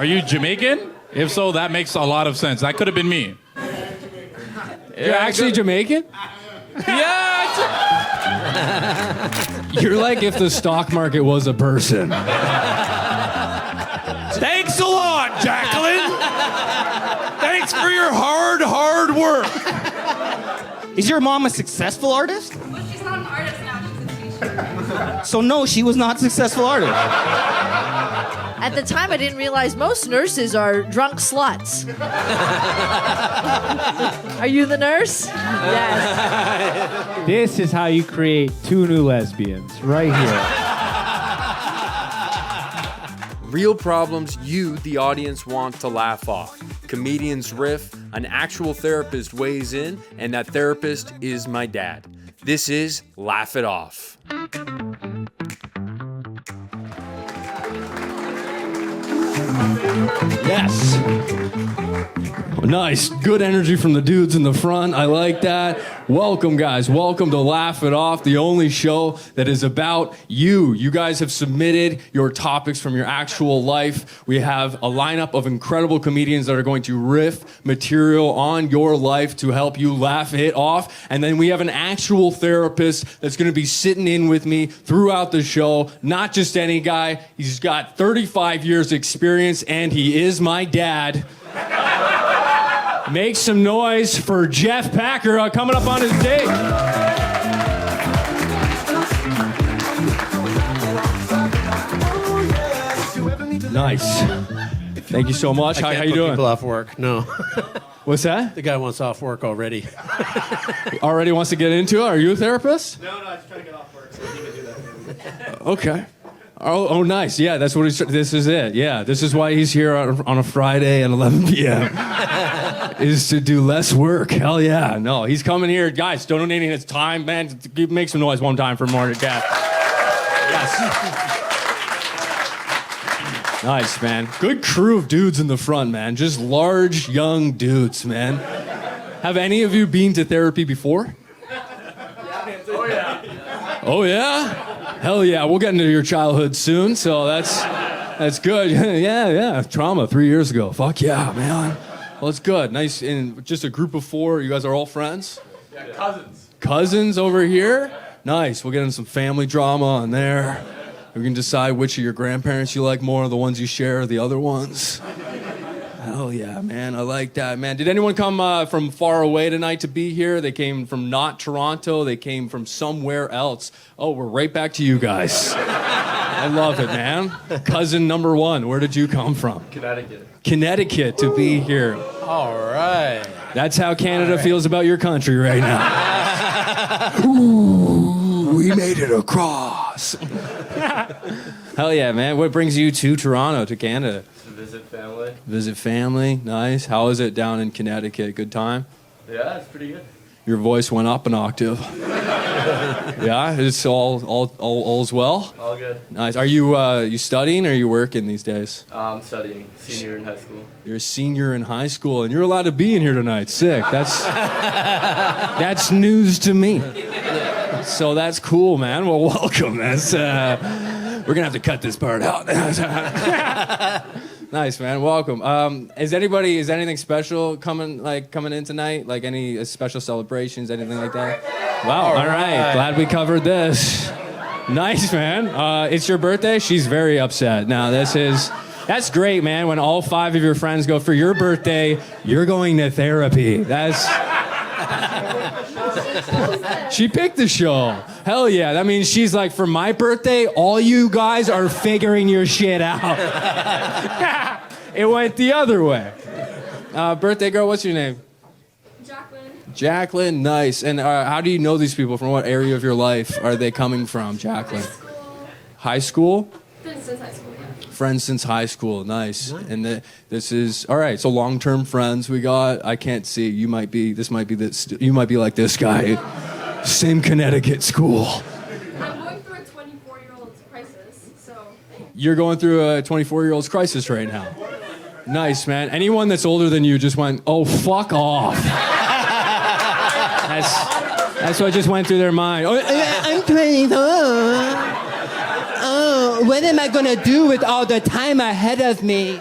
Are you Jamaican? If so, that makes a lot of sense. That could have been me. You're actually Jamaican? Yeah. You're like if the stock market was a person. Thanks a lot, Jacqueline. Thanks for your hard work. Is your mom a successful artist? Well, she's not an artist now, she's a teacher. So no, she was not a successful artist. At the time, I didn't realize most nurses are drunk sluts. Are you the nurse? Yes. This is how you create two new lesbians, right here. Real problems you, the audience, want to laugh off. Comedians riff, an actual therapist weighs in, and that therapist is my dad. This is Laugh It Off. Yes. Nice. Good energy from the dudes in the front. I like that. Welcome, guys. Welcome to Laugh It Off, the only show that is about you. You guys have submitted your topics from your actual life. We have a lineup of incredible comedians that are going to riff material on your life to help you laugh it off. And then we have an actual therapist that's going to be sitting in with me throughout the show. Not just any guy. He's got 35 years experience, and he is my dad. Make some noise for Jeff Packer coming up on his date. Nice. Thank you so much. How you doing? People off work. No. What's that? The guy wants off work already. Already wants to get into it? Are you a therapist? No, I was trying to get off work, so he can do that. Okay. Oh, nice. Yeah, that's what this is it. Yeah, this is why he's here on a Friday at 11 p.m. is to do less work. Hell yeah. No, he's coming here. Guys, donating his time, man. Make some noise one time for Martin Dad. Yes. Nice, man. Good crew of dudes in the front, man. Just large, young dudes, man. Have any of you been to therapy before? Oh, yeah. Oh, yeah? Hell yeah, we'll get into your childhood soon, so that's good. yeah, trauma 3 years ago. Fuck yeah, man. Well, it's good. Nice, and just a group of four. You guys are all friends? Yeah, cousins. Cousins over here? Nice, we'll get into some family drama on there. We can decide which of your grandparents you like more, the ones you share, or the other ones. Hell yeah, man. I like that, man. Did anyone come from far away tonight to be here? They came from not Toronto. They came from somewhere else. Oh, we're right back to you guys. I love it, man. Cousin number one, where did you come from? Connecticut. Connecticut to be here. All right. That's how Canada feels about your country right now. Ooh, we made it across. Hell yeah, man. What brings you to Toronto, to Canada? Visit family. Visit family, nice. How is it down in Connecticut? Good time? Yeah, it's pretty good. Your voice went up an octave. Yeah, it's all's well. All good. Nice. Are you studying or are you working these days? I'm studying, senior in high school. You're a senior in high school, and you're allowed to be in here tonight. Sick. That's news to me. So that's cool, man. Well, welcome. That's we're gonna have to cut this part out. Nice, man. Welcome. Is anything special coming in tonight? Like any special celebrations, anything like that? Wow. All right. Glad we covered this. Nice, man. It's your birthday? She's very upset. Now, that's great, man. When all 5 of your friends go for your birthday, you're going to therapy. She picked the show. Hell yeah. That means she's like, for my birthday, all you guys are figuring your shit out. It went the other way. Birthday girl, what's your name? Jacqueline. Jacqueline, nice. And how do you know these people? From what area of your life are they coming from, Jacqueline? High school. High school? Friends since high school, yeah. Friends since high school, nice. And this is, all right, so long-term friends we got. I can't see, you might be like this guy. Same Connecticut school. I'm going through a 24-year-old's crisis, so... You're going through a 24-year-old's crisis right now. Nice, man. Anyone that's older than you just went, oh, fuck off. That's what just went through their mind. Oh, I'm 24. Oh, what am I going to do with all the time ahead of me?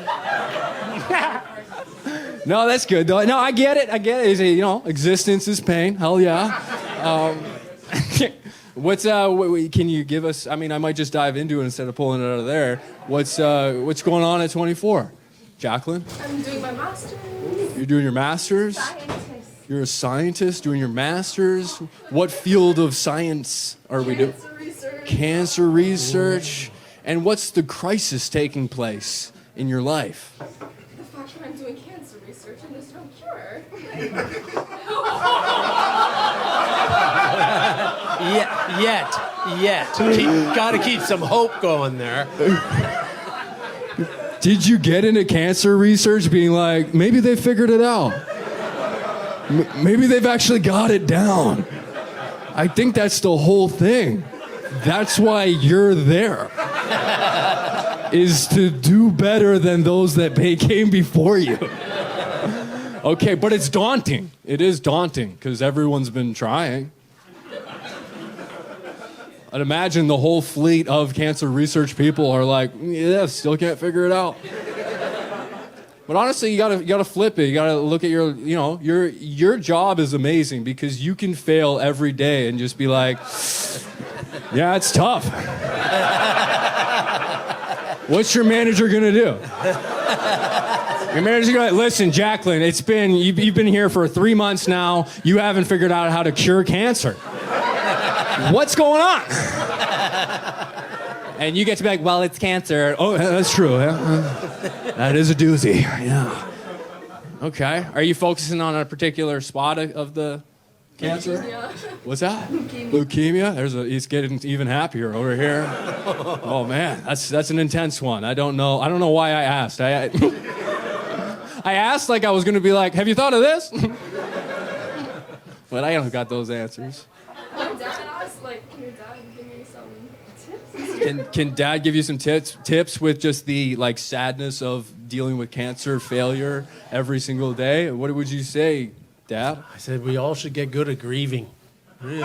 No, that's good though. No, I get it. It's existence is pain. Hell yeah. Can you give us? I mean, I might just dive into it instead of pulling it out of there. What's going on at 24, Jacqueline? I'm doing my master's. You're doing your master's. Scientist. You're a scientist doing your master's. What field of science are we doing? Cancer research. Cancer research. And what's the crisis taking place in your life? The fact that I'm doing cancer research and there's no cure. Yet. Gotta keep some hope going there. Did you get into cancer research being like, maybe they figured it out? Maybe they've actually got it down. I think that's the whole thing. That's why you're there. Is to do better than those that came before you. Okay, but it's daunting. It is daunting because everyone's been trying. I'd imagine the whole fleet of cancer research people are like, yeah, still can't figure it out. But honestly, you gotta flip it. You gotta look at your job is amazing because you can fail every day and just be like, yeah, it's tough. What's your manager gonna do? Your manager's gonna listen, Jacqueline. You've been here for 3 months now. You haven't figured out how to cure cancer. What's going on? And you get to be like, well, it's cancer. Oh, that's true. That is a doozy. Yeah. Okay. Are you focusing on a particular spot of the cancer? Leukemia. What's that? Leukemia. He's getting even happier over here. Oh man, that's an intense one. I don't know why I asked. I asked like I was gonna be like, have you thought of this? But I don't got those answers. My dad asked, can your dad give me some tips? Can Dad give you some tips with just the sadness of dealing with cancer failure every single day? What would you say, Dad? I said we all should get good at grieving. Really.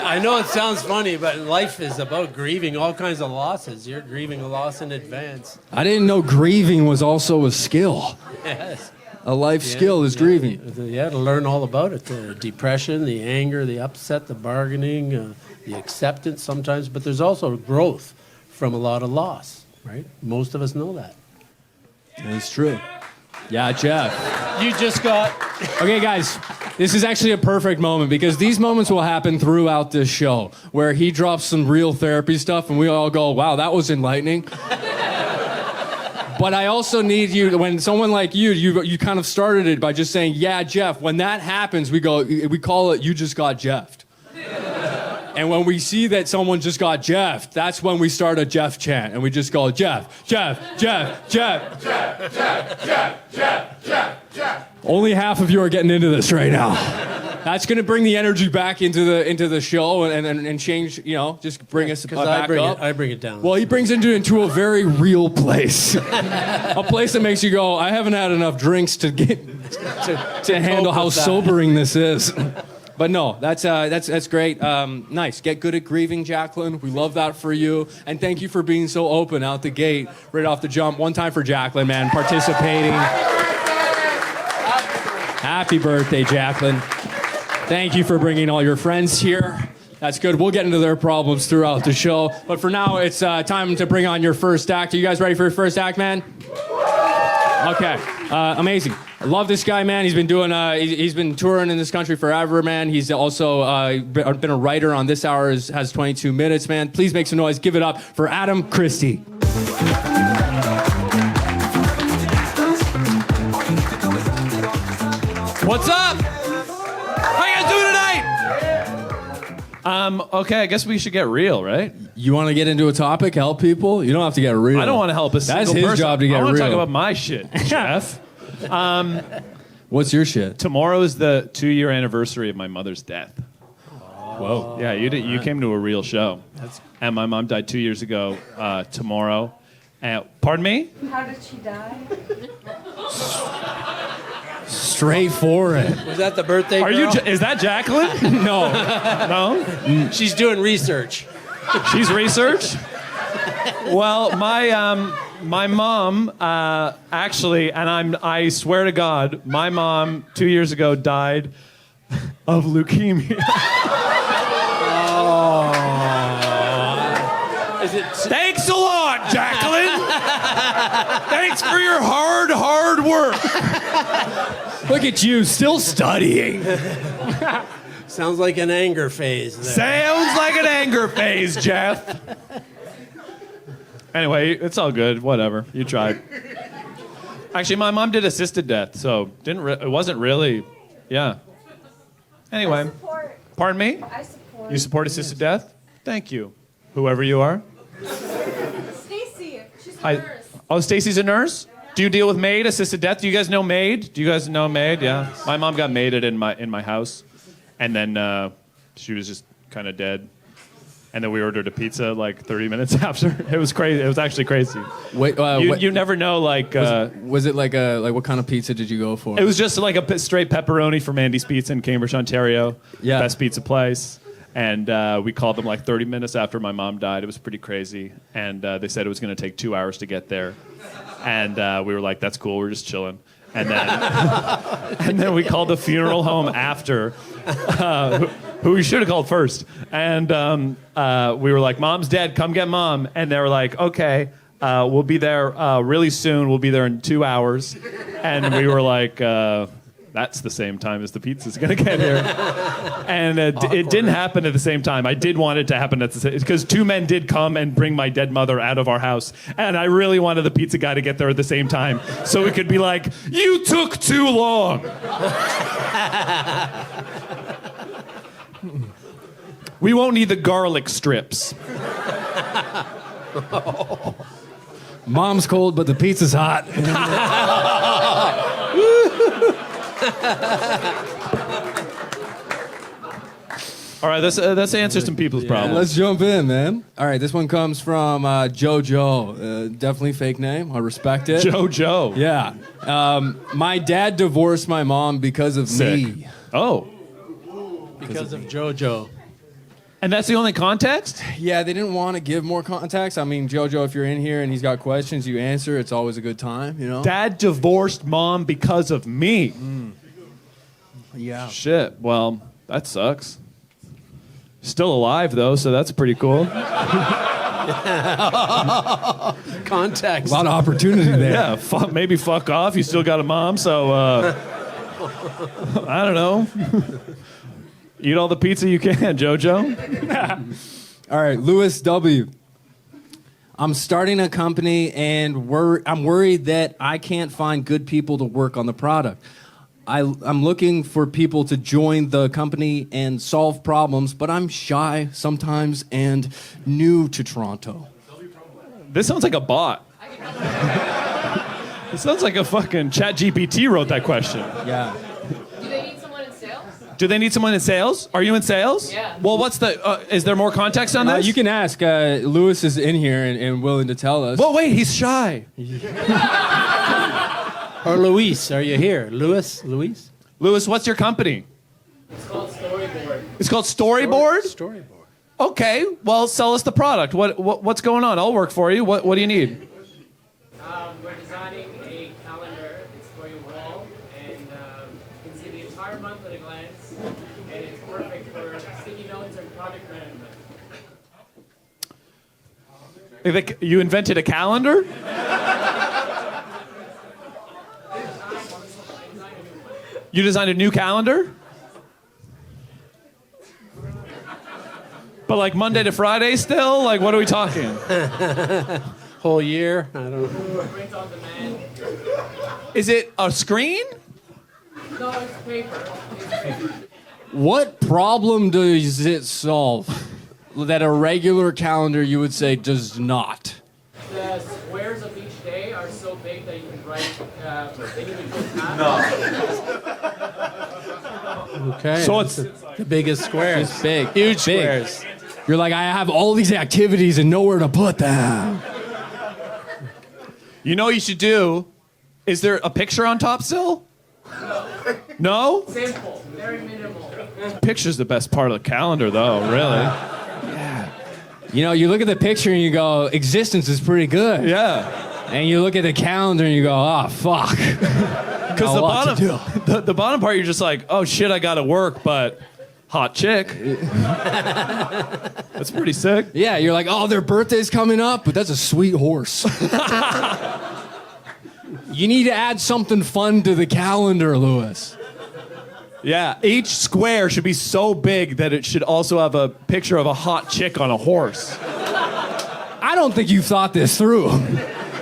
I know it sounds funny, but life is about grieving all kinds of losses. You're grieving a loss in advance. I didn't know grieving was also a skill. Yes. A life skill is grieving. Yeah, to learn all about it. The depression, the anger, the upset, the bargaining, the acceptance sometimes. But there's also growth from a lot of loss, right? Most of us know that. That's true. Yeah, Jeff. You just got... Okay, guys, this is actually a perfect moment because these moments will happen throughout this show where he drops some real therapy stuff and we all go, wow, that was enlightening. But I also need you, when someone like you kind of started it by just saying, yeah, Jeff. When that happens, we call it, you just got Jeffed. And when we see that someone just got Jeffed, that's when we start a Jeff chant. And we just go, Jeff, Jeff, Jeff, Jeff. Jeff, Jeff, Jeff, Jeff, Jeff, Jeff. Only half of you are getting into this right now. That's going to bring the energy back into the show and change, just bring us back up. I bring it down. Well, he brings it into a very real place. A place that makes you go, I haven't had enough drinks to handle how sobering this is. But no, that's great. Nice. Get good at grieving, Jacqueline. We love that for you. And thank you for being so open out the gate, right off the jump. One time for Jacqueline, man, participating. Happy birthday, Jacqueline. Thank you for bringing all your friends here. That's good. We'll get into their problems throughout the show. But for now, it's time to bring on your first act. Are you guys ready for your first act, man? Okay. Amazing. I love this guy, man. He's been touring in this country forever, man. He's also been a writer on This Hour has 22 Minutes, man. Please make some noise. Give it up for Adam Christie. What's up? How you guys doing tonight? Okay, I guess we should get real, right? You want to get into a topic, help people? You don't have to get real. I don't want to help a single person. That's his job to get real. I want to talk about my shit, Jeff. What's your shit? Tomorrow is the 2-year anniversary of my mother's death. Whoa. Yeah, you came to a real show. And my mom died 2 years ago tomorrow. Pardon me? How did she die? Straightforward. Was that the birthday girl? Is that Jacqueline? No. She's doing research. She's research? Well, my mom actually, and I swear to God, my mom 2 years ago died of leukemia. Thanks a lot, Jacqueline. Thanks for your hard work. Look at you, still studying. Sounds like an anger phase there. Sounds like an anger phase, Jeff. Anyway, it's all good. Whatever. You tried. Actually, my mom did assisted death, so it wasn't really. Yeah. Anyway. Pardon me? I support. You support assisted death? Thank you. Whoever you are. Stacy. She's a Hi. nurse. Oh, Stacy's a nurse? Do you deal with MAID, assisted death? Do you guys know MAID? Do you guys know MAID? Yeah. My mom got MAIDed in my house, and then she was just kind of dead. And then we ordered a pizza like 30 minutes after. It was crazy. It was actually crazy. Wait, You never know, like... was it like what kind of pizza did you go for? It was just like a straight pepperoni from Andy's Pizza in Cambridge, Ontario. Yeah. Best pizza place. And we called them like 30 minutes after my mom died. It was pretty crazy. And they said it was going to take 2 hours to get there. And we were like, that's cool. We're just chilling. And then, and then we called the funeral home after, who we should have called first. And we were like, Mom's dead. Come get Mom. And they were like, okay, we'll be there really soon. We'll be there in 2 hours. And we were like... that's the same time as the pizza's gonna get here. And it didn't happen at the same time. I did want it to happen at the same, because two men did come and bring my dead mother out of our house. And I really wanted the pizza guy to get there at the same time, so we could be like, you took too long. We won't need the garlic strips. Mom's cold, but the pizza's hot. All right, let's answer some people's problems. Let's jump in, man. All right, this one comes from JoJo. Definitely fake name. I respect it. JoJo. Yeah. My dad divorced my mom because of me. Oh. Because of JoJo. And that's the only context? Yeah, they didn't want to give more context. I mean, JoJo, if you're in here and he's got questions, you answer. It's always a good time, you know? Dad divorced mom because of me. Yeah. Shit. Well, that sucks. Still alive, though, so that's pretty cool. Context. A lot of opportunity there. Yeah, maybe fuck off. You still got a mom, so I don't know. Eat all the pizza you can, JoJo. All right, Lewis W. I'm starting a company, and I'm worried that I can't find good people to work on the product. I'm looking for people to join the company and solve problems, but I'm shy sometimes and new to Toronto. This sounds like a bot. It sounds like a fucking ChatGPT wrote that question. Yeah. Do they need someone in sales? Do they need someone in sales? Are you in sales? Yeah. Well, what's the... is there more context on this? You can ask. Lewis is in here and willing to tell us. Well, wait, he's shy. Or Luis, are you here? Luis? Lewis, what's your company? It's called Storyboard. It's called Storyboard? Storyboard. Okay, well, sell us the product. What's going on? I'll work for you. What do you need? We're designing a calendar. It's for your wall, and you can see the entire month at a glance, and it's perfect for sticky notes and project management. You invented a calendar? You designed a new calendar? But like Monday to Friday still? Like, what are we talking? Whole year? I don't know. Print on demand. Is it a screen? No, it's paper. It's paper. What problem does it solve that a regular calendar, you would say, does not? The squares of each day are so big that you can write individual tasks. Okay. So it's the biggest squares. It's big. Huge Big. squares. You're like, I have all these activities and nowhere to put them. You know what you should do? Is there a picture on top still? No? Simple, very minimal. Picture's the best part of the calendar, though, really. You know, you look at the picture and you go, existence is pretty good. Yeah. And you look at the calendar and you go, oh, fuck. Because the bottom part, you're just like, oh, shit, I got to work, but hot chick. That's pretty sick. Yeah, you're like, oh, their birthday's coming up, but that's a sweet horse. You need to add something fun to the calendar, Lewis. Yeah, each square should be so big that it should also have a picture of a hot chick on a horse. I don't think you've thought this through.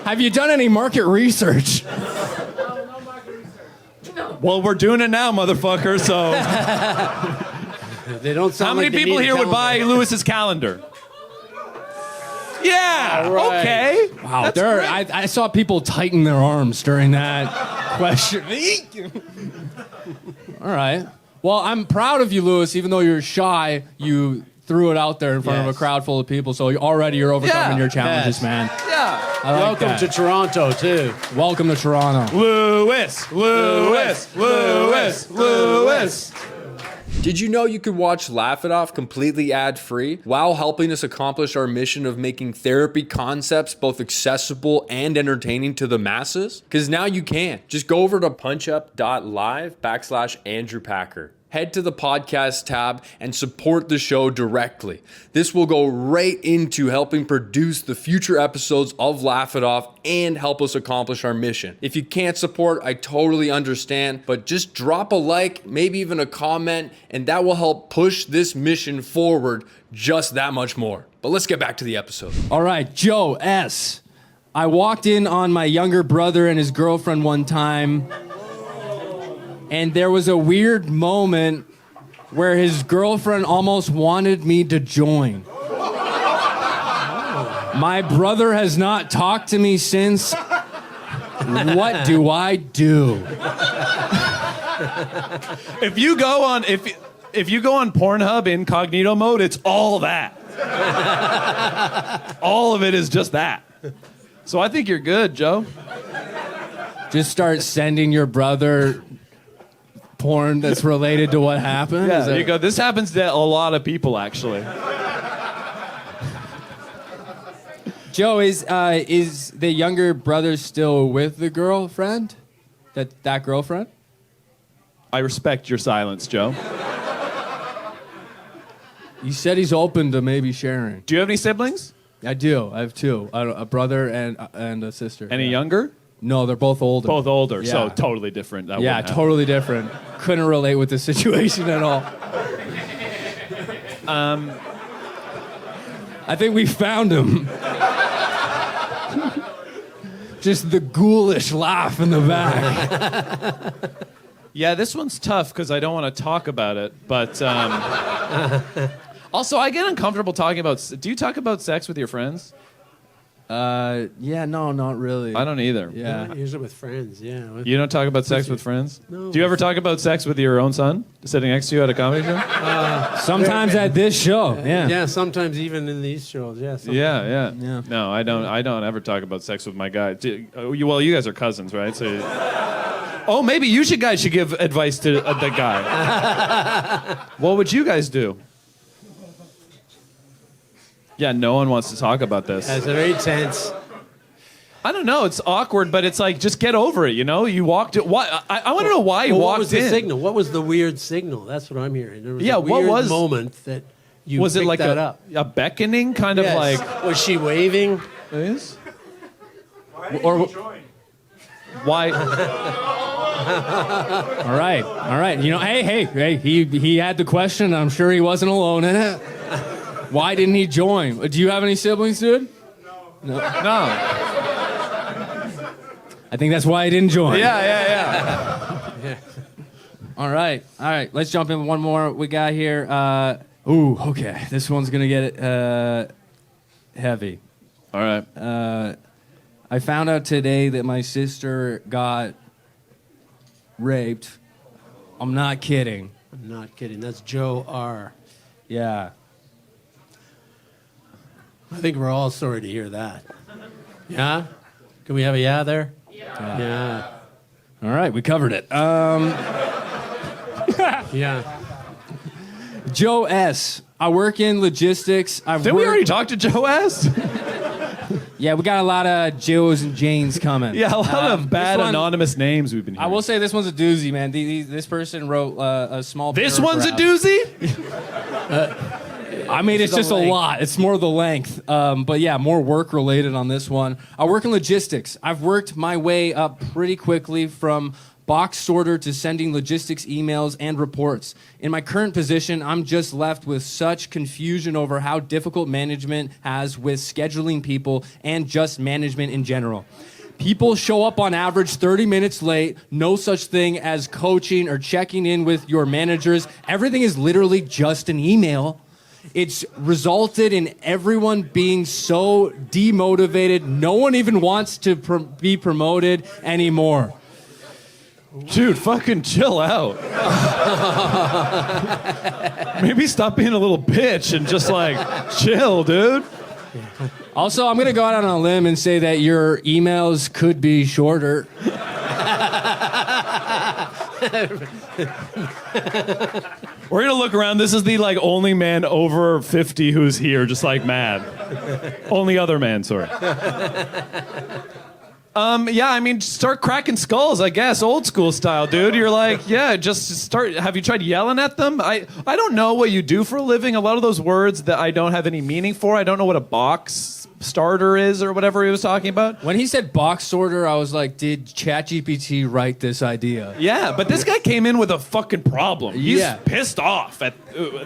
Have you done any market research? No market research. Well, we're doing it now, motherfucker, so... They don't sound How many like they people need a here would buy calendar. Lewis's calendar? Yeah, right. okay. Wow, I saw people tighten their arms during that question. All right. Well, I'm proud of you, Lewis. Even though you're shy, you threw it out there in front of a crowd full of people. So already you're overcoming your challenges, man. Yeah. I like Welcome that. to Toronto, too. Welcome to Toronto. Lewis. Did you know you could watch Laugh It Off completely ad-free while helping us accomplish our mission of making therapy concepts both accessible and entertaining to the masses? Because now you can. Just go over to punchup.live/Andrew Packer. Head to the podcast tab and support the show directly. This will go right into helping produce the future episodes of Laugh It Off and help us accomplish our mission. If you can't support, I totally understand, but just drop a like, maybe even a comment, and that will help push this mission forward just that much more. But let's get back to the episode. All right, Joe S. I walked in on my younger brother and his girlfriend one time, and there was a weird moment where his girlfriend almost wanted me to join. My brother has not talked to me since. What do I do? If you go on Pornhub incognito mode, it's all that. All of it is just that. So I think you're good, Joe. Just start sending your brother porn that's related to what happened? Yeah, there you go. This happens to a lot of people, actually. Joe, is the younger brother still with the girlfriend? That girlfriend? I respect your silence, Joe. You said he's open to maybe sharing. Do you have any siblings? I do. I have two. A brother and a sister. Any younger? No, they're both older. Both older, Yeah. so totally different. That Yeah, wouldn't happen. totally different. Couldn't relate with the situation at all. I think we found him. Just the ghoulish laugh in the back. Yeah, this one's tough because I don't want to talk about it, but also I get uncomfortable talking about. Do you talk about sex with your friends? Yeah, no, not really. I don't either. Yeah. Usually with friends, yeah. You don't talk about sex with friends? No. Do you ever talk about sex with your own son sitting next to you at a comedy show? Sometimes at this show. Yeah. Yeah, sometimes even in these shows, yeah. sometimes. Yeah. No, I don't ever talk about sex with my guy. Well, you guys are cousins, right? So. Oh, maybe you guys should give advice to the guy. What would you guys do? Yeah, no one wants to talk about this. It's very tense. I don't know. It's awkward, but it's like, just get over it, you know? You walked it. Why? I want to know why you walked in. What was the signal? What was the weird signal? That's what I'm hearing. There was a what weird was moment that you was it picked like that up. a beckoning kind of Yes. like? Was she waving? Is? Or Why? All right. You know, hey. He had the question. I'm sure he wasn't alone in it. Why didn't he join? Do you have any siblings, dude? No. I think that's why he didn't join. Yeah. All right. Let's jump in one more we got here. Okay. This one's gonna get heavy. All right. I found out today that my sister got raped. I'm not kidding. I'm not kidding. That's Joe R. Yeah. I think we're all sorry to hear that. Yeah? Can we have a yeah there? Yeah. All right, we covered it. Yeah. Joe S. I work in logistics. Did we already talk to Joe S? Yeah, we got a lot of Joes and Janes coming. Yeah, a lot of bad anonymous names we've been hearing. I will say this one's a doozy, man. This person wrote a small This paragraph. one's a doozy? I mean, it's just a lot. It's more the length. But yeah, more work related on this one. I work in logistics. I've worked my way up pretty quickly from box sorter to sending logistics emails and reports. In my current position, I'm just left with such confusion over how difficult management has with scheduling people and just management in general. People show up on average 30 minutes late, no such thing as coaching or checking in with your managers. Everything is literally just an email. It's resulted in everyone being so demotivated, no one even wants to be promoted anymore. Dude, fucking chill out. Maybe stop being a little bitch and just like chill, dude. Also, I'm going to go out on a limb and say that your emails could be shorter. We're going to look around. This is the like only man over 50 who's here just like mad. Only other man, sorry. Yeah, I mean, start cracking skulls, I guess, old school style, dude. You're like, yeah, just start. Have you tried yelling at them? I don't know what you do for a living. A lot of those words that I don't have any meaning for. I don't know what a box starter is or whatever he was talking about. When he said box sorter, I was like, did ChatGPT write this idea? Yeah, but this guy came in with a fucking problem. He's pissed off at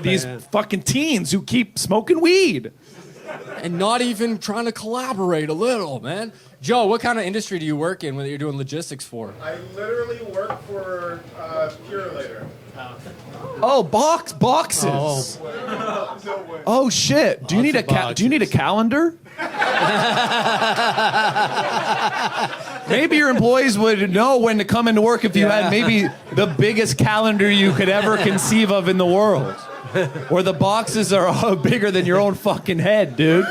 these fucking teens who keep smoking weed. And not even trying to collaborate a little, man. Joe, what kind of industry do you work in when you're doing logistics for? I literally work for Purelator. Oh, boxes. Oh shit. Do you need a calendar? Maybe your employees would know when to come into work if you had maybe the biggest calendar you could ever conceive of in the world. Where the boxes are bigger than your own fucking head, dude.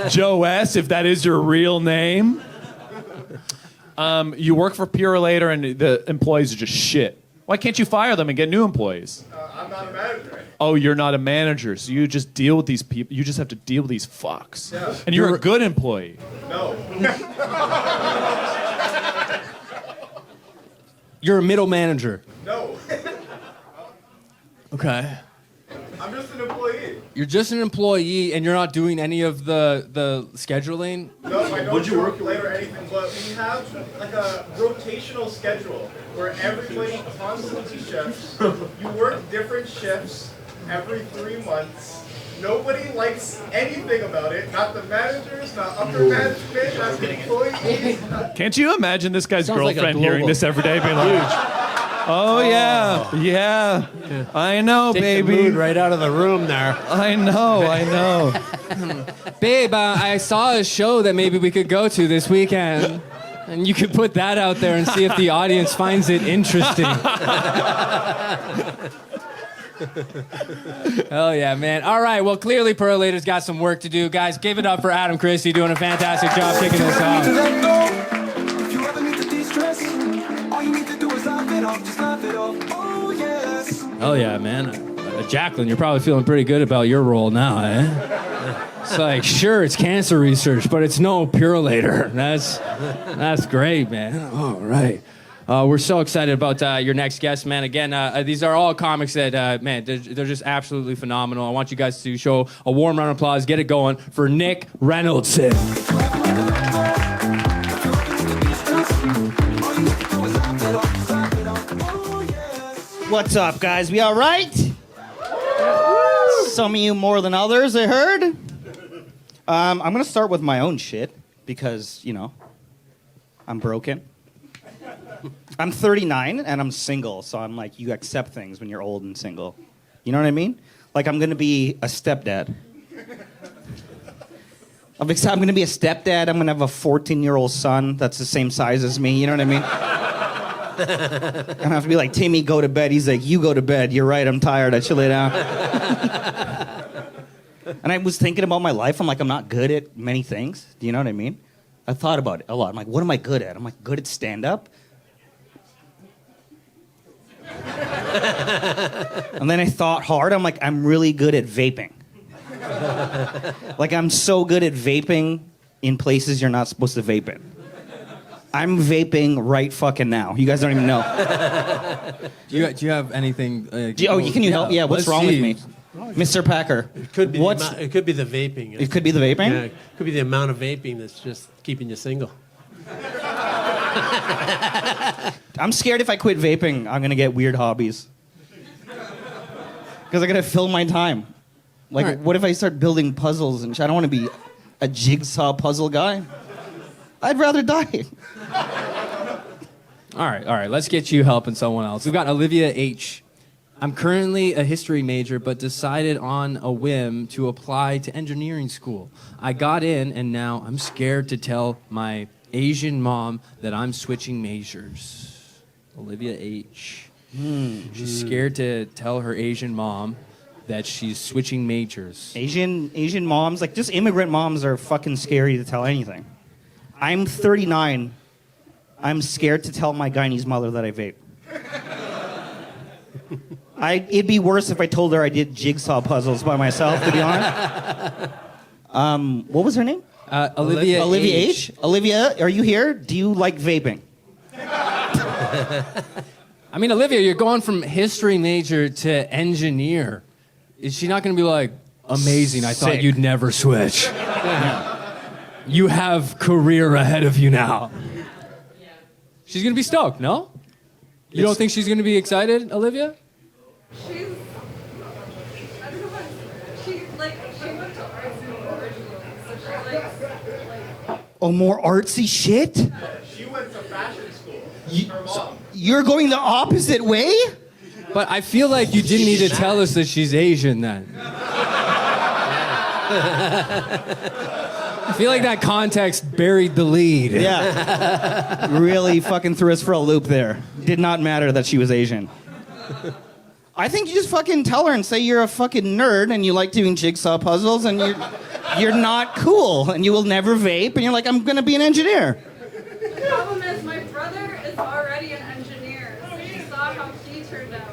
Joe S., if that is your real name. You work for Purelator and the employees are just shit. Why can't you fire them and get new employees? I'm not a manager. Oh, you're not a manager, so you just deal with these people. You just have to deal with these fucks. Yeah. And you're a good employee. No. You're a middle manager. No. Okay. I'm just an employee. You're just an employee and you're not doing any of the scheduling? No, I don't work late or anything, but we have like a rotational schedule where everybody constantly shifts. You work different shifts every 3 months. Nobody likes anything about it. Not the managers, not upper management, not the employees. Can't you imagine this guy's Sounds like a girlfriend hearing global- this every day being like, oh yeah, I know, Take baby. the mood right out of the room there. I know. Babe, I saw a show that maybe we could go to this weekend. And you could put that out there and see if the audience finds it interesting. Hell yeah, man. All right, well, clearly Purelator's got some work to do. Guys, give it up for Adam Christie doing a fantastic job kicking this off. If you ever need to de-stress, all you need to do is laugh it off, just laugh it off. Oh, yes. Hell yeah, man. Jacqueline, you're probably feeling pretty good about your role now, eh? It's like, sure, it's cancer research, but it's no Purelator. That's great, man. All right. We're so excited about your next guest, man. Again, these are all comics that, man, they're just absolutely phenomenal. I want you guys to show a warm round of applause. Get it going for Nick Reynoldson. What's up, guys? We all right? Some of you more than others, I heard. I'm going to start with my own shit because, you know, I'm broken. I'm 39 and I'm single, so I'm like, you accept things when you're old and single. You know what I mean? Like, I'm going to be a stepdad. I'm going to be a stepdad. I'm going to have a 14-year-old son that's the same size as me. You know what I mean? And I have to be like, Timmy, go to bed. He's like, you go to bed. You're right. I'm tired. I should lay down. And I was thinking about my life. I'm like, I'm not good at many things. Do you know what I mean? I thought about it a lot. I'm like, what am I good at? I'm like, good at stand-up. And then I thought hard. I'm like, I'm really good at vaping. Like, I'm so good at vaping in places you're not supposed to vape in. I'm vaping right fucking now. You guys don't even know. Do you have anything? Can you help? Yeah, what's wrong with me? Mr. Packer. It could be the vaping. It could be the vaping? Yeah, it could be the amount of vaping that's just keeping you single. I'm scared if I quit vaping, I'm gonna get weird hobbies. Because I gotta fill my time. Like, Right. what if I start building puzzles and shit? I don't want to be a jigsaw puzzle guy. I'd rather die. All right. Let's get you helping someone else. We've got Olivia H. I'm currently a history major, but decided on a whim to apply to engineering school. I got in, and now I'm scared to tell my Asian mom that I'm switching majors. Olivia H. She's scared to tell her Asian mom that she's switching majors. Asian moms, like, just immigrant moms are fucking scary to tell anything. I'm 39. I'm scared to tell my Guyanese mother that I vape. It'd be worse if I told her I did jigsaw puzzles by myself, to be honest. What was her name? Olivia H. Olivia, are you here? Do you like vaping? I mean, Olivia, you're going from history major to engineer. Is she not going to be like, amazing, I thought Sick. you'd never switch. You have career ahead of you now. She's going to be stoked, no? You don't think she's going to be excited, Olivia? She's, I don't know what, she went to art school originally, so she likes, Oh, more artsy shit? She went to fashion school. Her mom. You're going the opposite way? But I feel like you didn't need to tell us that she's Asian then. I feel like that context buried the lead. Yeah. Really fucking threw us for a loop there. Did not matter that she was Asian. I think you just fucking tell her and say you're a fucking nerd and you like doing jigsaw puzzles and you're not cool and you will never vape and you're like, I'm gonna be an engineer. the problem is my brother is already an engineer, so she saw how he turned out.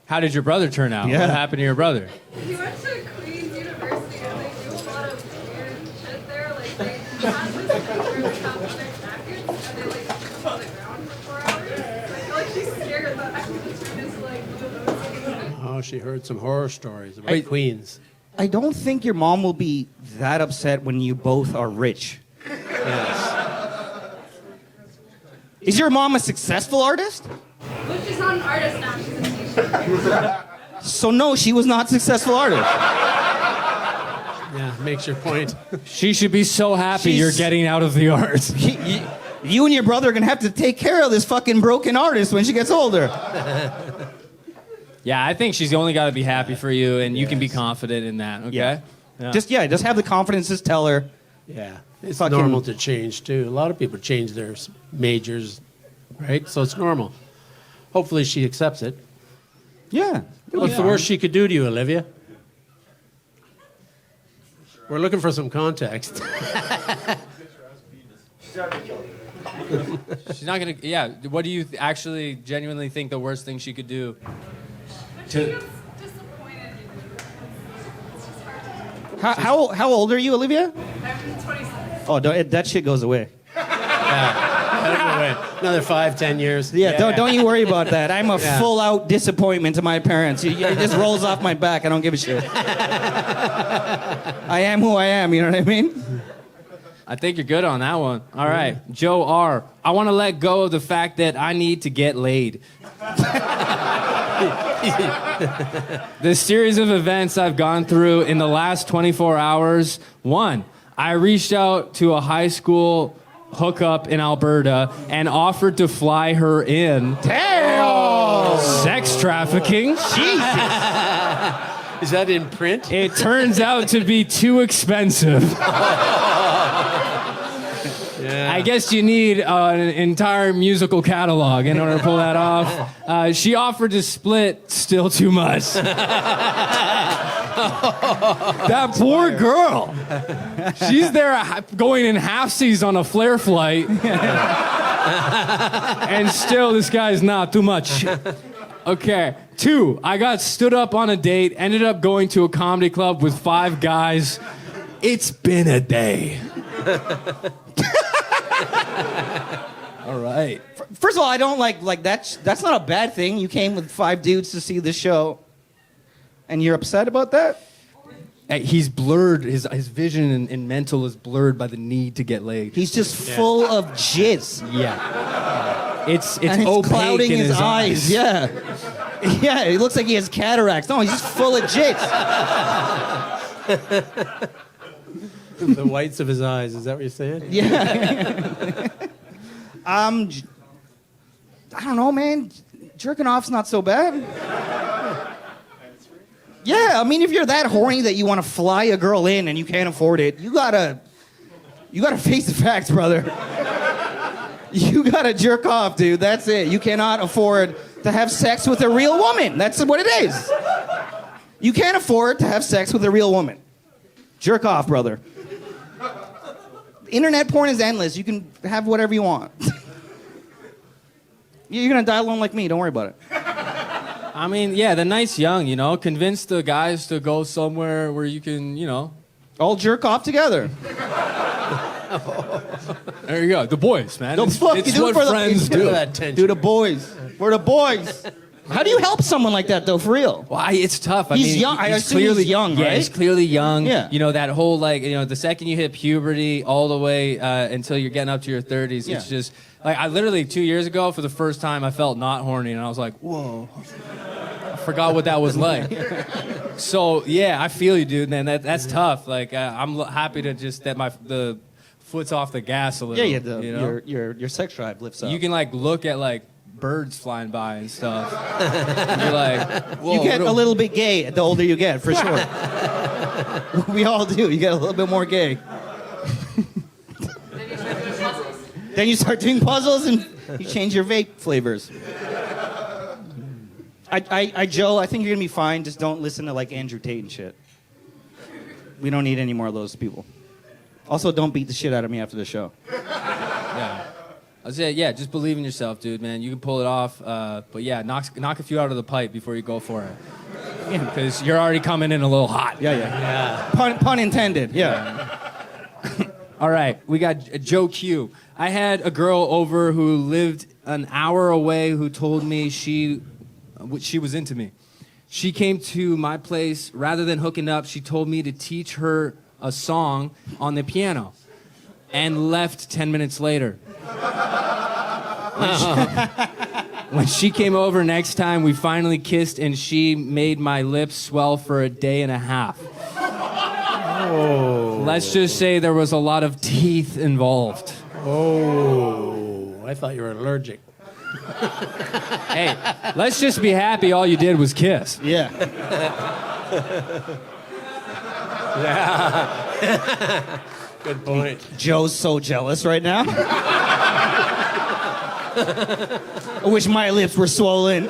How did your brother turn out? Yeah. What happened to your brother? He went to Queen's University and they do a lot of weird shit there. Like they have this thing where they have their jackets and they like shoot on the ground for 4 hours. I feel like she's scared that I'm gonna turn into like one of those things. Oh, she heard some horror stories about Wait. Queens. I don't think your mom will be that upset when you both are rich. Yes. Is your mom a successful artist? But she's not an artist now, she's a teacher. So no, she was not a successful artist. Yeah, makes your point. She should be so happy you're getting out of the arts. You and your brother are gonna have to take care of this fucking broken artist when she gets older. Yeah, I think she's only got to be happy for you, and you can be confident in that, okay? Yeah. Just have the confidence, just tell her. Yeah, it's Fucking- normal to change too. A lot of people change their majors, right? So it's normal. Hopefully she accepts it. Yeah. What's the worst she could do to you, Olivia? We're looking for some context. She's not going to, yeah. What do you actually genuinely think the worst thing she could do? But she gets disappointed. It's just hard to do. How old are you, Olivia? I'm 26. Oh, that shit goes away. Another 5-10 years. Yeah, don't you worry about that. I'm a Yeah. full-out disappointment to my parents. It just rolls off my back. I don't give a shit. I am who I am, you know what I mean? I think you're good on that one. All right. Joe R. I want to let go of the fact that I need to get laid. The series of events I've gone through in the last 24 hours. 1, I reached out to a high school hookup in Alberta and offered to fly her in. Damn! Sex trafficking. Jesus! Is that in print? It turns out to be too expensive. I guess you need an entire musical catalog in order to pull that off. She offered to split, still too much. That poor girl. She's there going in halfsies on a flare flight. And still, this guy's not too much. Okay. 2, I got stood up on a date, ended up going to a comedy club with 5 guys. It's been a day. All right. First of all, I don't like that's not a bad thing. You came with 5 dudes to see the show, and you're upset about that? He's blurred. His vision and mental is blurred by the need to get laid. He's just full of jizz. Yeah. It's And it's opaque clouting in his eyes. Yeah. Yeah, it looks like he has cataracts. No, he's just full of jizz. The whites of his eyes. Is that what you're saying? Yeah. I don't know, man. Jerking off's not so bad. Yeah, I mean, if you're that horny that you want to fly a girl in and you can't afford it, you gotta face the facts, brother. You gotta jerk off, dude. That's it. You cannot afford to have sex with a real woman. That's what it is. You can't afford to have sex with a real woman. Jerk off, brother. Internet porn is endless. You can have whatever you want. You're gonna die alone like me. Don't worry about it. I mean, yeah, the night's young, you know. Convince the guys to go somewhere where you can, you know. All jerk off together. There you go. The boys, man. No, fuck, It's you do what it for friends the, do. Do the boys. We're the boys. How do you help someone like that, though, for real? Well, it's tough. He's young. I assume he's young, yeah, right? he's clearly young. Yeah. You know, that whole, like, you know, the second you hit puberty all the way until you're getting up to your 30s, Yeah. it's just, like, I literally 2 years ago, for the first time, I felt not horny, and I was like, whoa. I forgot what that was like. So, yeah, I feel you, dude, man. That's tough. Like, I'm happy to just, that the foot's off the gas a little. Yeah, you know? your sex drive lifts up. You can, like, look at, like, birds flying by and stuff. And you're like, whoa. You get a little bit gay the older you get, for sure. We all do. You get a little bit more gay. Then you start doing puzzles and you change your vape flavors. Joe, I think you're gonna be fine. Just don't listen to like Andrew Tate and shit. We don't need any more of those people. Also, don't beat the shit out of me after the show. Yeah. I said, yeah, just believe in yourself, dude, man. You can pull it off. But yeah, knock a few out of the pipe before you go for it. Yeah, because you're already coming in a little hot. Yeah. Pun intended. Yeah. All right, we got Joe Q. I had a girl over who lived an hour away who told me she was into me. She came to my place. Rather than hooking up, she told me to teach her a song on the piano and left 10 minutes later. When she came over next time, we finally kissed, and she made my lips swell for a day and a half. Oh. Let's just say there was a lot of teeth involved. Oh, I thought you were allergic. Hey, let's just be happy all you did was kiss. Yeah. Yeah. Good point. Joe's so jealous right now. I wish my lips were swollen.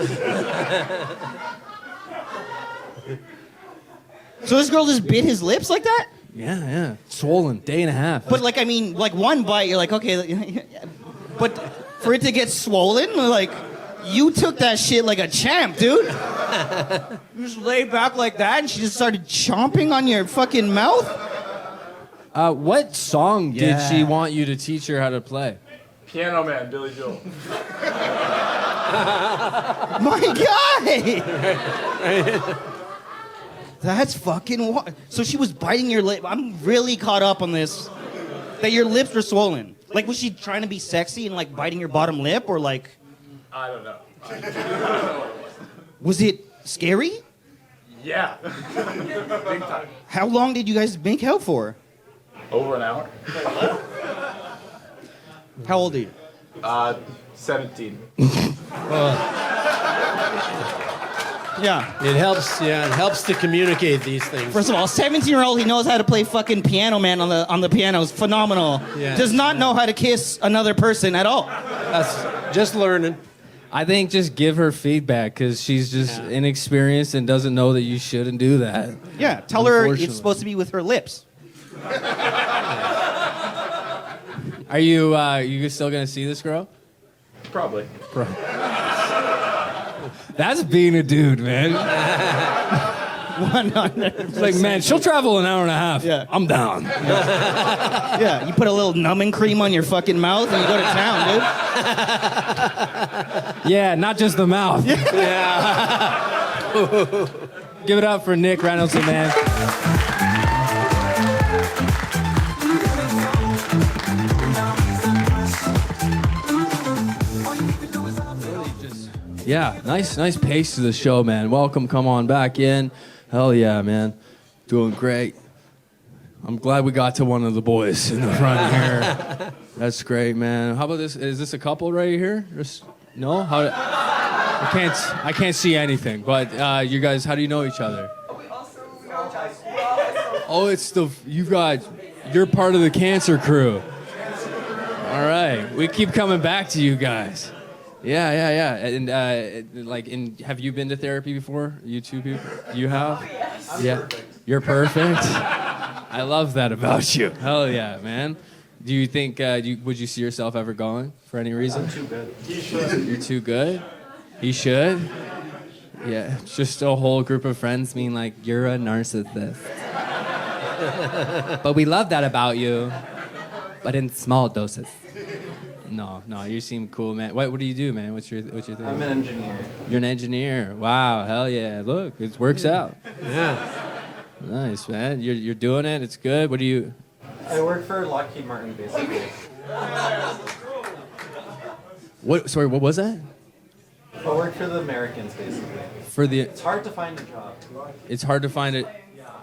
So this girl just bit his lips like that? Yeah. Swollen, day and a half. But like, I mean, like one bite, you're like, okay. But for it to get swollen, like, you took that shit like a champ, dude. You just lay back like that and she just started chomping on your fucking mouth? What song did she want you to teach her how to play? Piano Man, Billy Joel. My guy! That's fucking wild. So she was biting your lip. I'm really caught up on this. That your lips were swollen. Like, was she trying to be sexy and, like, biting your bottom lip? Or, like... I don't know. Was it scary? Yeah. Big time. How long did you guys make out for? Over an hour. How old are you? 17. Yeah. It helps to communicate these things. First of all, 17-year-old, he knows how to play fucking Piano Man on the piano. It's phenomenal. Yeah. Does not know how to kiss another person at all. That's just learning. I think just give her feedback because she's just inexperienced and doesn't know that you shouldn't do that. Yeah, tell her it's supposed to be with her lips. Are you still gonna see this girl? Probably. That's being a dude, man. 100%. It's like, man, she'll travel an hour and a half. Yeah. I'm down. Yeah, you put a little numbing cream on your fucking mouth and you go to town, dude. Yeah, not just the mouth. Give it up for Nick Reynoldson, man. Yeah, nice pace to the show, man. Welcome, come on back in. Hell yeah, man. Doing great. I'm glad we got to one of the boys in the front here. That's great, man. How about this? Is this a couple right here? No? I can't see anything, but you guys, how do you know each other? Oh, you're part of the cancer crew. All right. We keep coming back to you guys. Yeah. And have you been to therapy before? You two people? You have? Yeah. You're perfect. I love that about you. Hell yeah, man. Do you think, would you see yourself ever going for any reason? I'm too good. You're too good? He should? Yeah. Just a whole group of friends being like, you're a narcissist. But we love that about you. But in small doses. No, you seem cool, man. What do you do, man? What's your thing? I'm an engineer. You're an engineer. Wow, hell yeah. Look, it works out. Yeah. Nice, man. You're doing it. It's good. What do you... I work for Lockheed Martin, basically. Sorry, what was that? I work for the Americans, basically. It's hard to find a job. It's hard to find it...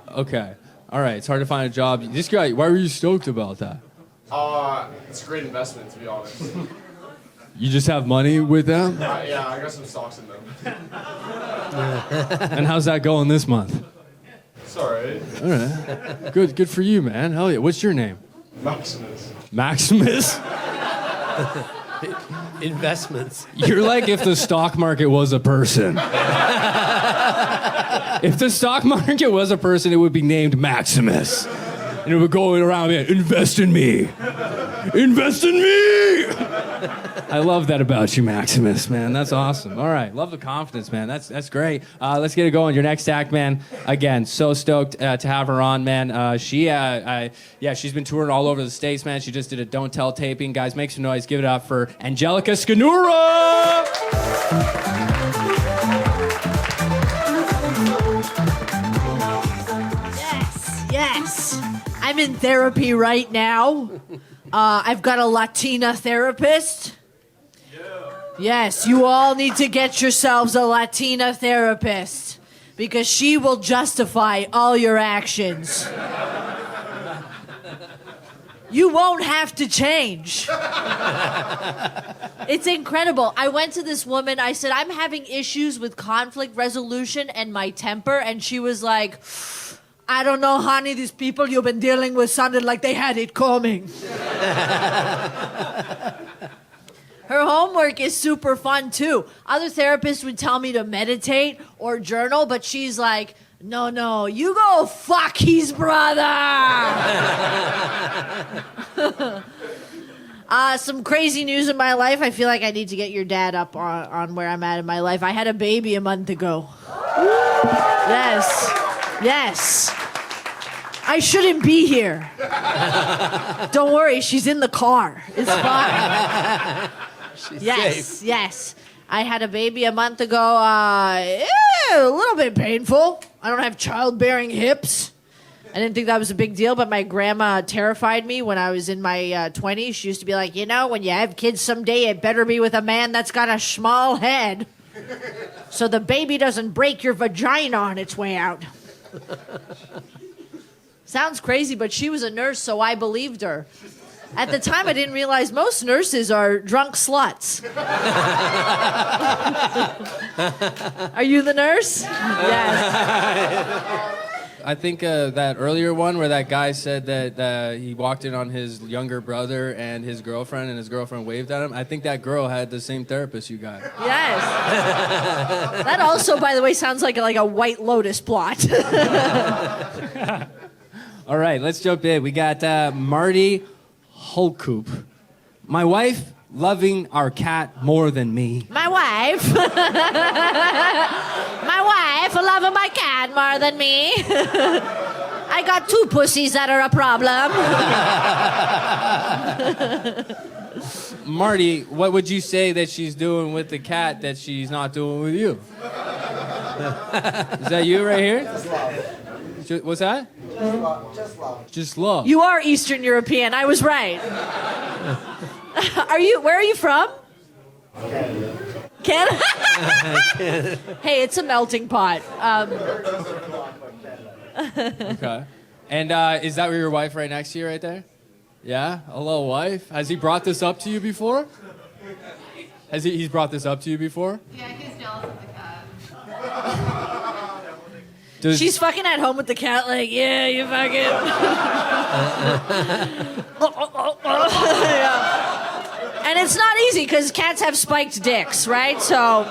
Okay. All right, it's hard to find a job. This guy, why were you stoked about that? It's a great investment, to be honest. You just have money with them? Yeah, I got some stocks in them. And how's that going this month? It's alright. All right. Good for you, man. Hell yeah. What's your name? Maximus. Maximus? Investments. You're like if the stock market was a person. If the stock market was a person, it would be named Maximus. And it would go around, man, invest in me. Invest in me! I love that about you, Maximus, man. That's awesome. All right. Love the confidence, man. That's great. Let's get it going. Your next act, man. Again, so stoked to have her on, man. She's been touring all over the States, man. She just did a Don't Tell taping. Guys, make some noise. Give it up for Anjelica Scannura! Yes. I'm in therapy right now. I've got a Latina therapist. Yes, you all need to get yourselves a Latina therapist because she will justify all your actions. You won't have to change. It's incredible. I went to this woman. I said, I'm having issues with conflict resolution and my temper. And she was like, I don't know, honey, these people you've been dealing with sounded like they had it coming. Her homework is super fun, too. Other therapists would tell me to meditate or journal, but she's like, no, you go fuck his brother. Some crazy news in my life. I feel like I need to get your dad up on where I'm at in my life. I had a baby a month ago. Yes. I shouldn't be here. Don't worry, she's in the car. It's fine. She's safe. Yes. I had a baby a month ago. A little bit painful. I don't have childbearing hips. I didn't think that was a big deal, but my grandma terrified me when I was in my 20s. She used to be like, when you have kids someday, it better be with a man that's got a small head. So the baby doesn't break your vagina on its way out. Sounds crazy, but she was a nurse, so I believed her. At the time, I didn't realize most nurses are drunk sluts. Are you the nurse? Yes. I think that earlier one where that guy said that he walked in on his younger brother and his girlfriend waved at him. I think that girl had the same therapist you got. Yes. That also, by the way, sounds like a White Lotus plot. All right, let's jump in. We got Marty Holcoop. My wife loving our cat more than me? My wife. My wife loving my cat more than me. I got 2 pussies that are a problem. Marty, what would you say that she's doing with the cat that she's not doing with you? Is that you right here? What's that? Just love. Just love. You are Eastern European. I was right. Where are you from? Canada. Hey, it's a melting pot. Okay. And is that your wife right next to you right there? Yeah? Hello, wife. Has he brought this up to you before? He's brought this up to you before? Yeah, he's jealous of the cat. She's fucking at home with the cat, like, yeah, you fucking. Yeah. And it's not easy because cats have spiked dicks, right? So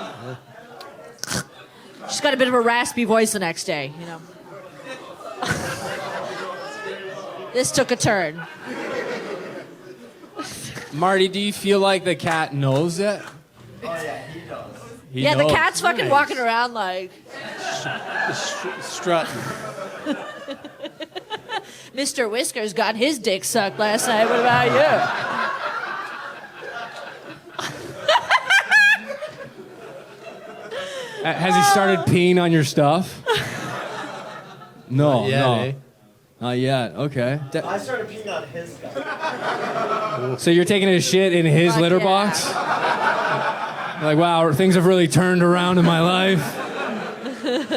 she's got a bit of a raspy voice the next day, you know. This took a turn. Marty, do you feel like the cat knows it? Oh yeah, he does. He Yeah, knows. the cat's fucking walking around like strutting. Mr. Whiskers got his dick sucked last night. What about you? Has he started peeing on your stuff? No, Not yet, no. eh? Not yet. Okay. I started peeing on his stuff. So you're taking a shit in his Fuck litter yeah. box? Like, wow, things have really turned around in my life. I'm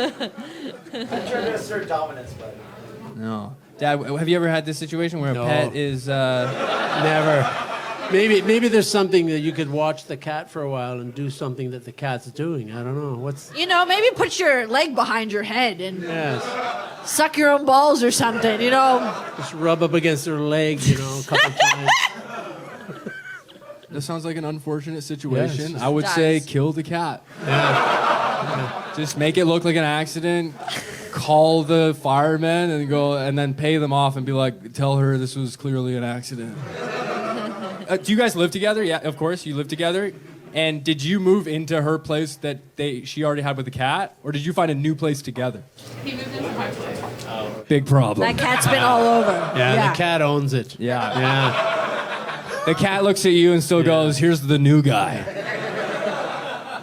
trying to assert dominance, but No. Dad, have you ever had this situation where a No. pet is... Never. Maybe there's something that you could watch the cat for a while and do something that the cat's doing. I don't know. What's... You know, maybe put your leg behind your head and Yes. suck your own balls or something, you know? Just rub up against their leg, you know, a couple times. This sounds like an unfortunate situation. Yes. I would Does. say kill the cat. Yeah. Just make it look like an accident. Call the firemen and go, and then pay them off and be like, tell her this was clearly an accident. Do you guys live together? Yeah, of course, you live together. And did you move into her place that she already had with the cat, or did you find a new place together? He moved into my place. Big problem. That cat's been all over. Yeah, the cat owns it. Yeah. Yeah. The cat looks at you and still goes, here's the new guy.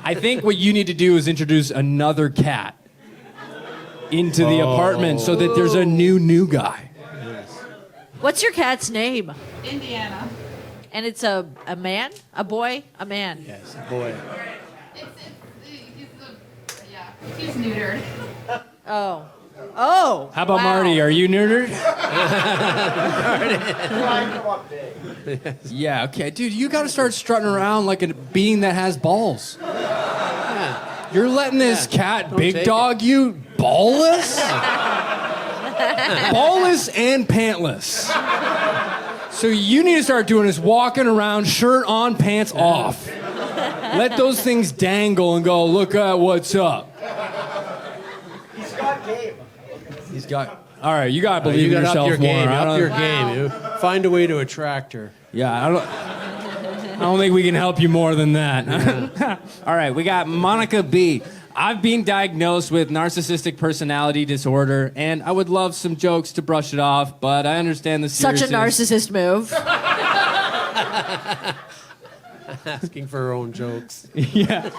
I think what you need to do is introduce another cat into the apartment so that there's a new guy. What's your cat's name? Indiana. And it's a man? A boy? A man. Yes, boy. He's neutered. Oh. Oh. How about wow. Marty? Are you neutered? I come up big. Yeah, okay. Dude, you gotta start strutting around like a being that has balls. You're letting this cat don't big take dog you ballless? Ballless and pantless. So you need to start doing is walking around, shirt on, pants off. Let those things dangle and go, look at what's up. He's got game. He's got... All right, you gotta believe You in got yourself up your more. game. I Up don't- your game. You find a way to attract her. Yeah, I don't think we can help you more than that. All right, we got Monica B. I've been diagnosed with narcissistic personality disorder, and I would love some jokes to brush it off, but I understand the Such seriousness. a narcissist move. Asking for her own jokes. Yeah.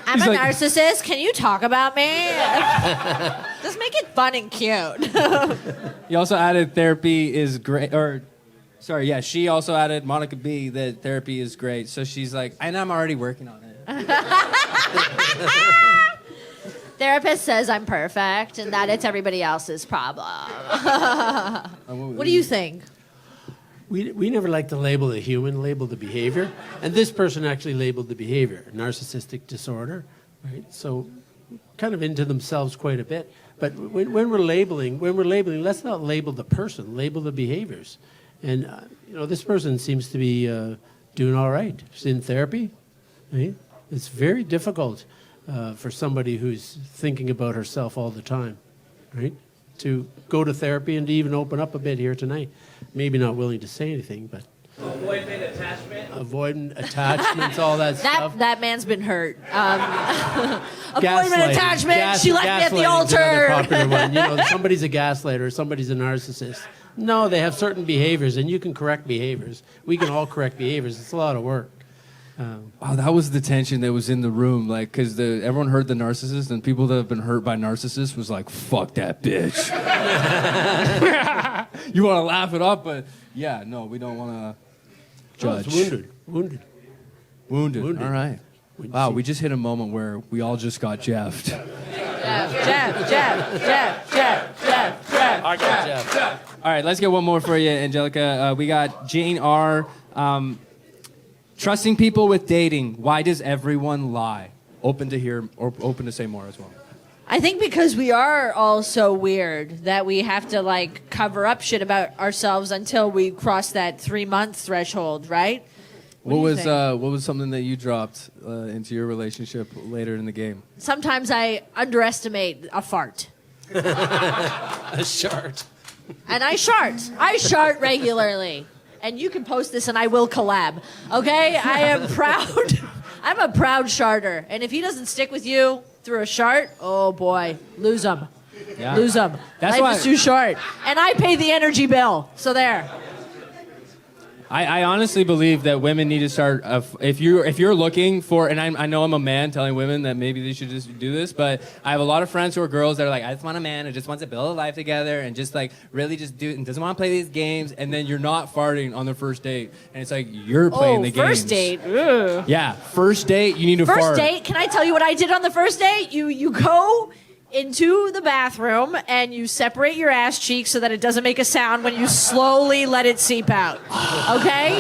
I'm He's a like- narcissist. Can you talk about me? Just make it fun and cute. You also added therapy is great, or... Sorry, yeah, she also added, Monica B, that therapy is great. So she's like, and I'm already working on it. Therapist says I'm perfect and that it's everybody else's problem. What do you think? We never like to label the human, label the behavior. And this person actually labeled the behavior, narcissistic disorder, right? So kind of into themselves quite a bit. But when we're labeling, let's not label the person, label the behaviors. And, this person seems to be doing all right. She's in therapy, right? It's very difficult for somebody who's thinking about herself all the time, right? To go to therapy and to even open up a bit here tonight. Maybe not willing to say anything, but Avoidant attachment. Avoidant attachments, all that stuff. That man's been hurt. Avoidant Gaslighting. attachment. She left me at the Gaslighting's another altar. popular one. You know, somebody's a gaslighter, somebody's a narcissist. No, they have certain behaviors, and you can correct behaviors. We can all correct behaviors. It's a lot of work. Wow, that was the tension that was in the room, like, because everyone heard the narcissist, and people that have been hurt by narcissists was like, "Fuck that bitch." You want to laugh it off, but yeah, no, we don't want to judge. Oh, it's wounded. Wounded. All right. Wow, we just hit a moment where we all just got Jeffed. Jeff. All right, let's get one more for you, Anjelica. We got Jane R. Trusting people with dating. Why does everyone lie? Open to hear or open to say more as well. I think because we are all so weird that we have to like cover up shit about ourselves until we cross that 3-month threshold, right? What was something that you dropped into your relationship later in the game? Sometimes I underestimate a fart. A shart. And I shart. I shart regularly. And you can post this and I will collab. Okay? I am proud. I'm a proud sharter. And if he doesn't stick with you through a shart, oh boy, lose him. Yeah. Lose him. Life is too short. And I pay the energy bill. So there. I honestly believe that women need to start. If you're looking for, and I know I'm a man telling women that maybe they should just do this, but I have a lot of friends who are girls that are like, I just want a man who just wants to build a life together and just like really just do it and doesn't want to play these games, and then you're not farting on the first date, and it's like you're playing the games. First date. Ugh. Yeah, first date you need to fart. First date. Can I tell you what I did on the first date? You go into the bathroom and you separate your ass cheeks so that it doesn't make a sound when you slowly let it seep out. Okay?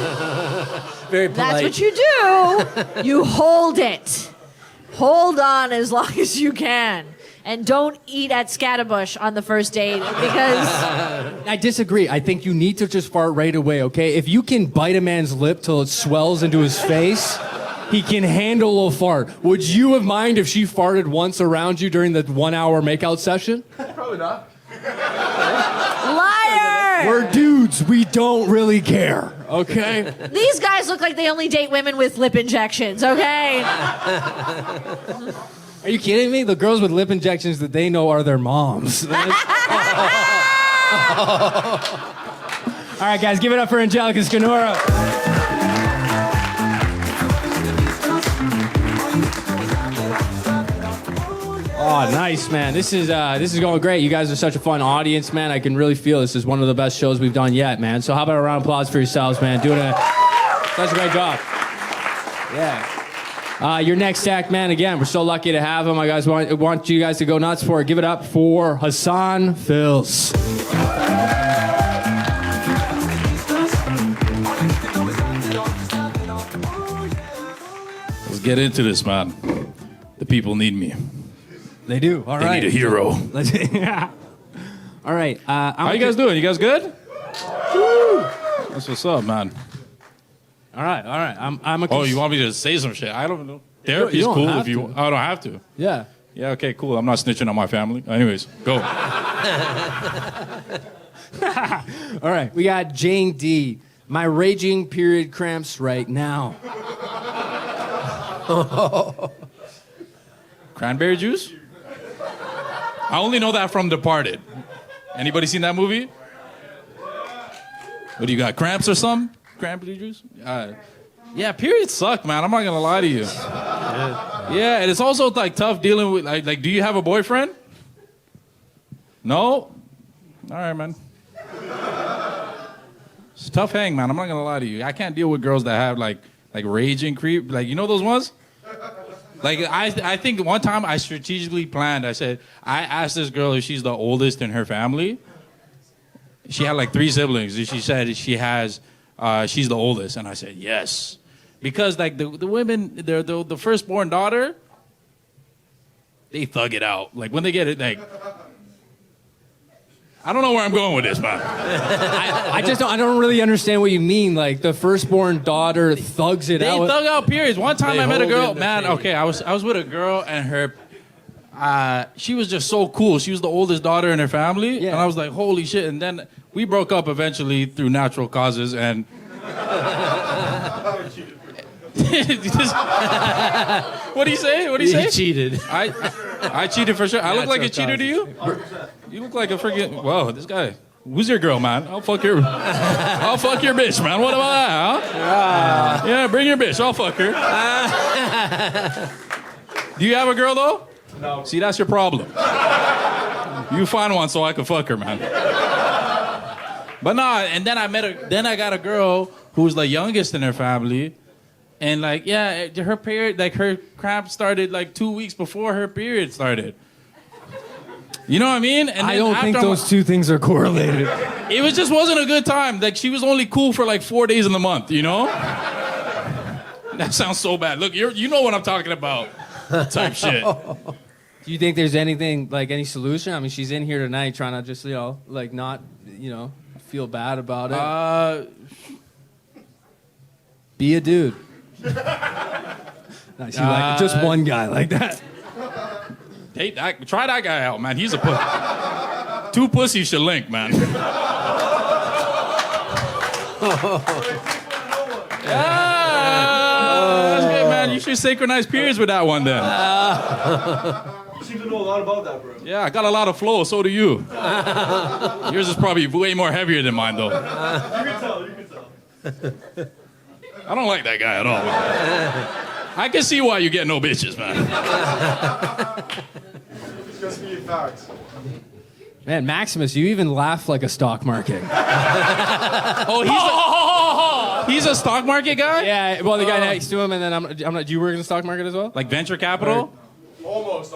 Very polite. That's what you do. You hold it. Hold on as long as you can. And don't eat at Scatterbush on the first date because... I disagree. I think you need to just fart right away, okay? If you can bite a man's lip till it swells into his face... He can handle a fart. Would you have mind if she farted once around you during the 1-hour makeout session? Probably not. Liar! We're dudes. We don't really care, okay? These guys look like they only date women with lip injections, okay? Are you kidding me? The girls with lip injections that they know are their moms. All right, guys, give it up for Anjelica Scannura. Oh, nice, man. This is going great. You guys are such a fun audience, man. I can really feel this is one of the best shows we've done yet, man. So how about a round of applause for yourselves, man? Doing such a great job. Yeah. Your next act, man, again, we're so lucky to have him. I guys want you guys to go nuts for it. Give it up for Hassan Phills. Let's get into this, man. The people need me. They do. All right. They need a hero. All right. How you guys doing? You guys good? Woo. That's what's up, man. All right. I'm a. Oh, you want me to say some shit? I don't know. Therapy is cool if you. I don't have to. Yeah. Yeah. Okay. Cool. I'm not snitching on my family. Anyways, go. All right. We got Jane D. My raging period cramps right now. Cranberry juice? I only know that from Departed. Anybody seen that movie? What do you got? Cramps or something? Cranberry juice? Yeah, periods suck, man. I'm not gonna lie to you. Yeah, and it's also like tough dealing with like. Do you have a boyfriend? No. All right, man. It's a tough hang, man. I'm not gonna lie to you. I can't deal with girls that have like raging creep. Like, you know those ones? Like, I think one time I strategically planned. I asked this girl if she's the oldest in her family. She had like 3 siblings. And she said she's the oldest. And I said, yes. Because like the women, the firstborn daughter, they thug it out. Like when they get it, like, I don't know where I'm going with this, man. I don't really understand what you mean. Like the firstborn daughter thugs it out. They thug out periods. One time I met a girl, man. Okay, I was with a girl and her, she was just so cool. She was the oldest daughter in her family, and I was like, holy shit. And then we broke up eventually through natural causes, and What do you say? What do you say? He cheated. I cheated for sure. I look like a cheater to you? You look like a freaking... Whoa, this guy... Who's your girl, man? I'll fuck your bitch, man. What about that, huh? Yeah, bring your bitch. I'll fuck her. Do you have a girl, though? No. See, that's your problem. You find one so I can fuck her, man. But nah, and then I got a girl who's the youngest in her family. And like, yeah, her period, like her cramp started like 2 weeks before her period started. You know what I mean? And I don't think those two things are correlated. It just wasn't a good time. Like, she was only cool for like 4 days in the month, you know? That sounds so bad. Look, you know what I'm talking about. Type shit. Do you think there's anything, like any solution? I mean, she's in here tonight trying to just, like not, feel bad about it. Be a dude. Nice. You like just one guy like that. Hey, try that guy out, man. He's a pussy. Two pussies should link, man. Yeah, that's good, man. You should synchronize periods with that one then. You seem to know a lot about that, bro. Yeah, I got a lot of flow, so do you. Yours is probably way more heavier than mine, though. You can tell. I don't like that guy at all. I can see why you get no bitches, man. It's just being facts. Man, Maximus, you even laugh like a stock market. Oh, he's a stock market guy? Yeah, well, the guy next to him, and then I'm not. Do you work in the stock market as well? Like venture capital? Almost.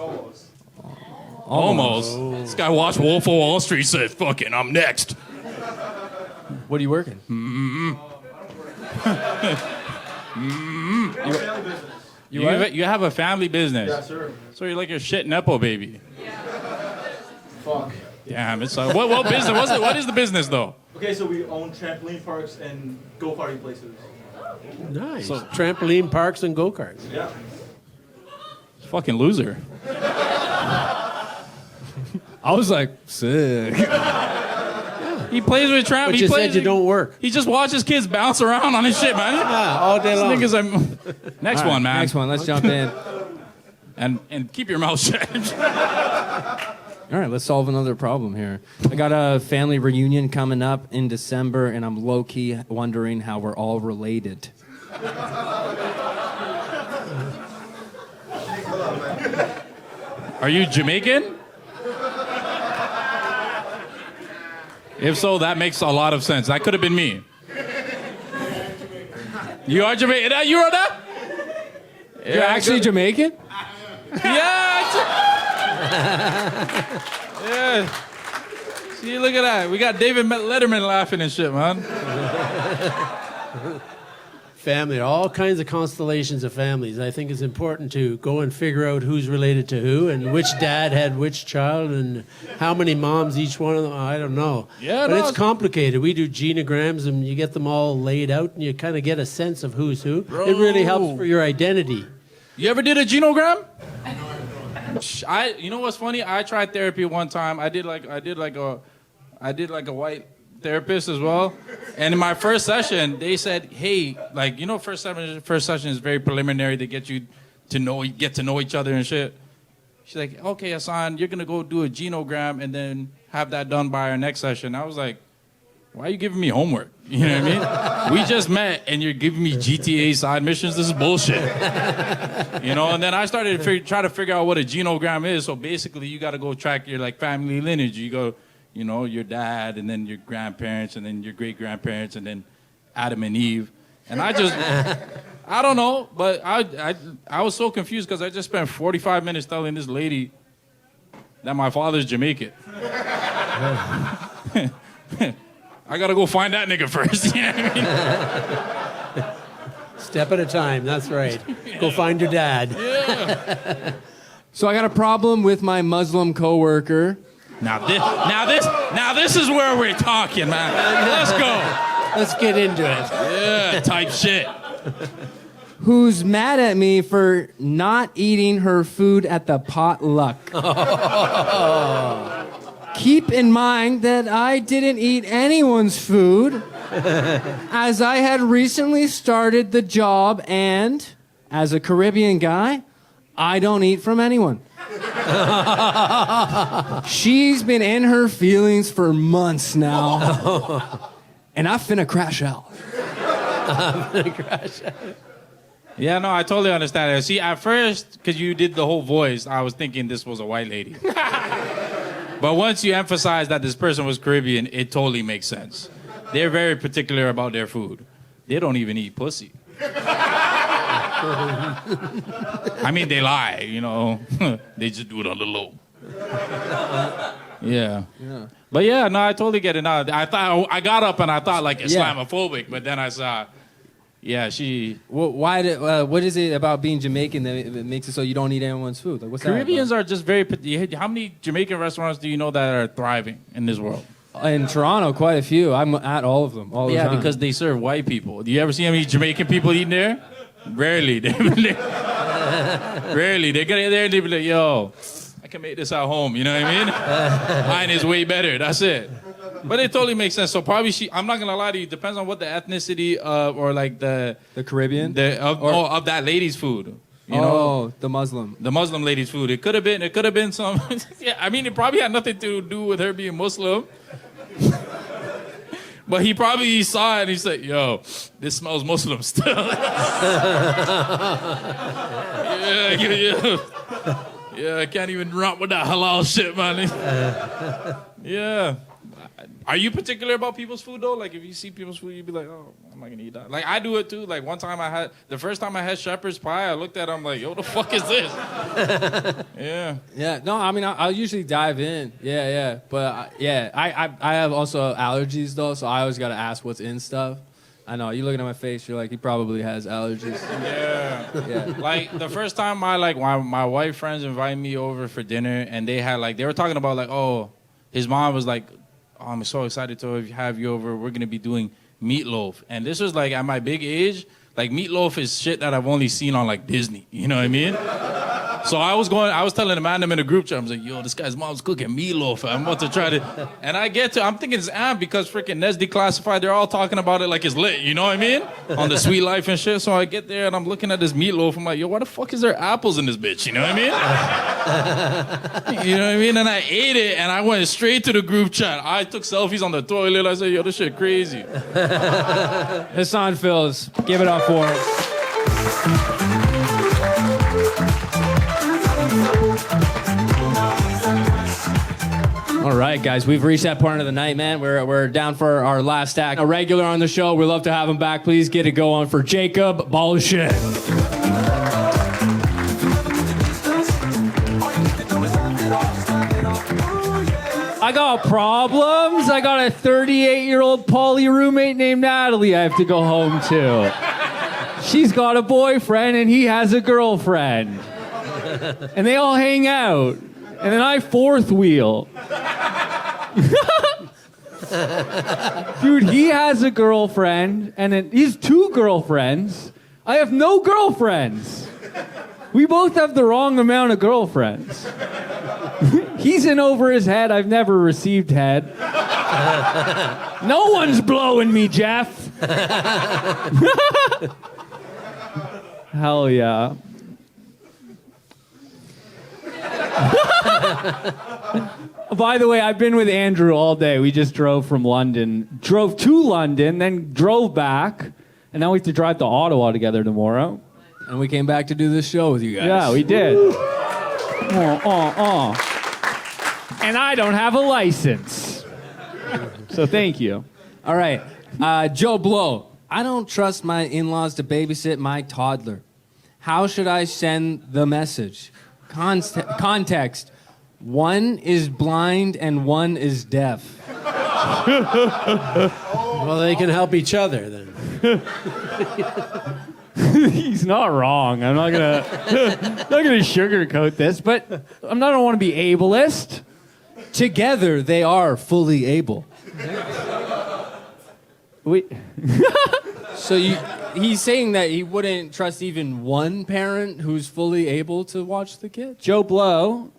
Almost. This guy watched Wolf of Wall Street, said, fucking, I'm next. What are you working? You have a family business. Yeah, sir. So you're like a shit Nepo baby. Fuck. Damn, it's like, what business? What is the business, though? Okay, so we own trampoline parks and go-karting places. Nice. Trampoline parks and go-karts. Yeah. Fucking loser. I was like, sick. He plays with tramp. But you said you don't work. He just watches kids bounce around on his shit, man. Yeah, all day long. Next one, man. Next one. Let's jump in. And keep your mouth shut. All right, let's solve another problem here. I got a family reunion coming up in December, and I'm low-key wondering how we're all related. Are you Jamaican? If so, that makes a lot of sense. That could have been me. You are Jamaican? You are that? You're actually Jamaican? Yeah. See, look at that. We got David Letterman laughing and shit, man. Family, all kinds of constellations of families. I think it's important to go and figure out who's related to who and which dad had which child and how many moms each one of them. I don't know. Yeah, but it's complicated. We do genograms and you get them all laid out and you kind of get a sense of who's who. Bro. It really helps for your identity. You ever did a genogram? You know what's funny? I tried therapy one time. I did like a white therapist as well. And in my first session, they said, "Hey, like, first session is very preliminary to get you to get to know each other and shit." She's like, "Okay, Hassan, you're gonna go do a genogram and then have that done by our next session." I was like, "Why are you giving me homework?" You know what I mean? We just met and you're giving me GTA side missions. This is bullshit. And then I started to try to figure out what a genogram is. So basically, you got to go track your family lineage. You go, your dad, and then your grandparents, and then your great-grandparents, and then Adam and Eve. And I don't know, but I was so confused because I just spent 45 minutes telling this lady that my father's Jamaican. I got to go find that nigga first. You know what I mean? Step at a time, that's right. Go find your dad. Yeah. So I got a problem with my Muslim coworker. Now this is where we're talking, man. Let's go. Let's get into it. Yeah, type shit. Who's mad at me for not eating her food at the potluck. Keep in mind that I didn't eat anyone's food As I had recently started the job and, as a Caribbean guy, I don't eat from anyone. She's been in her feelings for months now. And I finna crash out. Yeah, no, I totally understand it. See, at first, because you did the whole voice, I was thinking this was a white lady. But once you emphasize that this person was Caribbean, it totally makes sense. They're very particular about their food. They don't even eat pussy. I mean, they lie, you know. They just do it on the low. Yeah. But yeah, no, I totally get it now. I thought I got up and I thought like Islamophobic, but then I saw, yeah, she. What is it about being Jamaican that makes it so you don't eat anyone's food? Like, what's Caribbeans are just very. How many Jamaican restaurants do you know that are thriving in this world? In Toronto, quite a few. I'm at all of them. All the time. Yeah, because they serve white people. Do you ever see any Jamaican people eating there? Rarely. Rarely. They get in there and they be like, yo, I can make this at home. You know what I mean? Mine is way better. That's it. But it totally makes sense. So probably I'm not going to lie to you, it depends on what the ethnicity or like the Caribbean? Of that lady's food. You know? The Muslim. The Muslim lady's food. It could have been some. Yeah, I mean, it probably had nothing to do with her being Muslim. But he probably saw it and he said, yo, this smells Muslim still. Yeah, I can't even rock with that halal shit, man. Yeah. Are you particular about people's food, though? Like, if you see people's food, you'd be like, oh, I'm not going to eat that. Like, I do it, too. Like, the first time I had shepherd's pie, I looked at it, I'm like, yo, what the fuck is this? Yeah. Yeah, no, I mean, I'll usually dive in. Yeah. But, I have also allergies, though, so I always got to ask what's in stuff. I know, you looking at my face, you're like, he probably has allergies. Yeah. Like, the first time my white friends invited me over for dinner, and they were talking about, like, oh, his mom was like, oh, I'm so excited to have you over. We're going to be doing meatloaf. And this was, like, at my big age, like, meatloaf is shit that I've only seen on, like, Disney. You know what I mean? So I was telling the man in the group chat, I was like, yo, this guy's mom's cooking meatloaf. I'm about to try to, and I'm thinking it's amp because freaking Nes Declassified, they're all talking about it like it's lit, you know what I mean? On the Sweet Life and shit. So I get there and I'm looking at this meatloaf. I'm like, yo, why the fuck is there apples in this bitch? You know what I mean? You know what I mean? And I ate it and I went straight to the group chat. I took selfies on the toilet. I said, yo, this shit crazy. Hassan Phills, give it up for him. All right, guys, we've reached that part of the night, man. We're down for our last act. A regular on the show. We'd love to have him back. Please get it going for Jacob Balshin. I got problems. I got a 38-year-old poly roommate named Natalie I have to go home to. She's got a boyfriend and he has a girlfriend. And they all hang out. And then I fourth wheel. Dude, he has a girlfriend, and then he's two girlfriends. I have no girlfriends. We both have the wrong amount of girlfriends. He's in over his head. I've never received head. No one's blowing me, Jeff. Hell yeah. By the way, I've been with Andrew all day. We just drove to London, then drove back, and now we have to drive to Ottawa together tomorrow. And we came back to do this show with you guys. Yeah, we did. And I don't have a license. So thank you. All right. Joe Blow. I don't trust my in-laws to babysit my toddler. How should I send the message? Context. One is blind and one is deaf. Well, they can help each other then. He's not wrong. I'm not gonna sugarcoat this, but I don't want to be ableist. Together, they are fully able. So he's saying that he wouldn't trust even one parent who's fully able to watch the kid? Joe Blow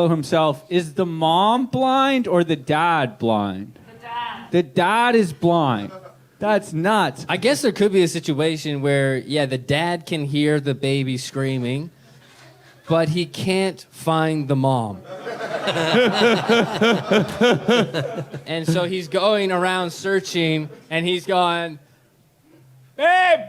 himself, is the mom blind or the dad blind? The dad. The dad is blind. That's nuts. I guess there could be a situation where, the dad can hear the baby screaming, but he can't find the mom. And so he's going around searching, and he's going, babe!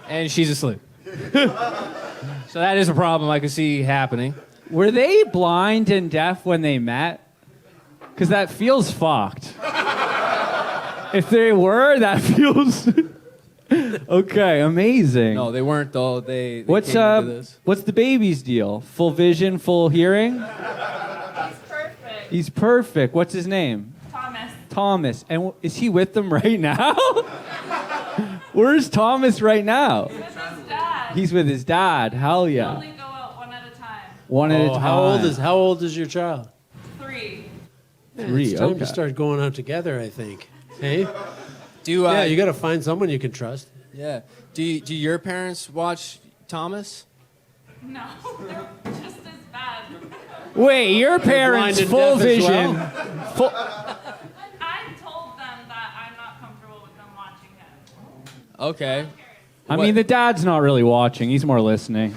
And she's asleep. So that is a problem I could see happening. Were they blind and deaf when they met? Because that feels fucked. If they were, that feels... Okay, amazing. No, they weren't, though. They what's came into this. What's the baby's deal? Full vision, full hearing? He's perfect. He's perfect. What's his name? Thomas. And is he with them right now? Where's Thomas right now? He's with his dad. He's with his dad. Hell They yeah. only go out one at a time. One at a time. How old is your child? 3. Three, It's time okay. to start going out together, I think. Hey? You got to find someone you can trust. Yeah. Do your parents watch Thomas? No, they're just as bad. Wait, your parents blind and full deaf as vision. Full, I told them that I'm not comfortable with them watching him. Okay. I mean, the dad's not really watching. He's more listening.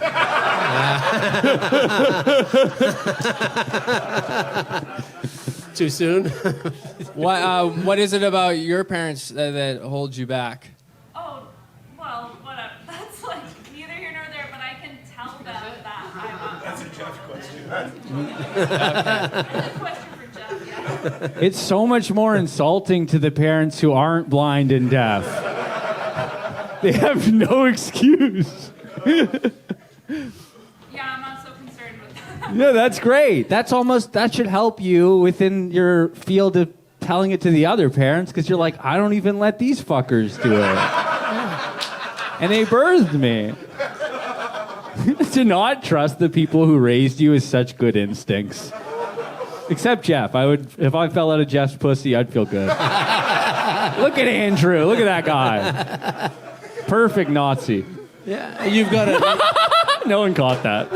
Too soon? What is it about your parents that holds you back? Oh, well, whatever. That's like neither here nor there, but I can tell them that I'm not. That's a Jeff question. That's a question for Jeff, yeah. It's so much more insulting to the parents who aren't blind and deaf. They have no excuse. Yeah, I'm not so concerned with that. Yeah, that's great. That should help you within your field of telling it to the other parents, because you're like, I don't even let these fuckers do it. And they birthed me. To not trust the people who raised you is such good instincts. Except Jeff. If I fell out of Jeff's pussy, I'd feel good. Look at Andrew. Look at that guy. Perfect Nazi. Yeah, you've got a No one caught that.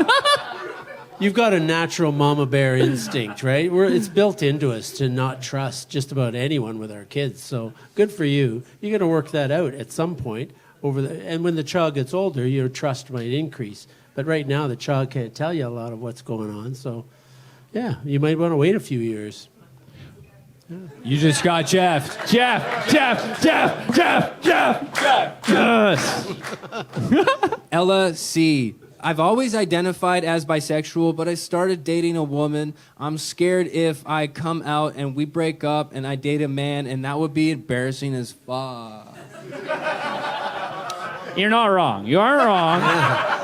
you've got a natural mama bear instinct, right? It's built into us to not trust just about anyone with our kids. So good for you. You're going to work that out at some point and when the child gets older, your trust might increase. But right now, the child can't tell you a lot of what's going on. So, yeah, you might want to wait a few years. You just got Jeff. Jeff. Yes. Ella C. I've always identified as bisexual, but I started dating a woman. I'm scared if I come out and we break up and I date a man, and that would be embarrassing as fuck. You're not wrong. You aren't wrong.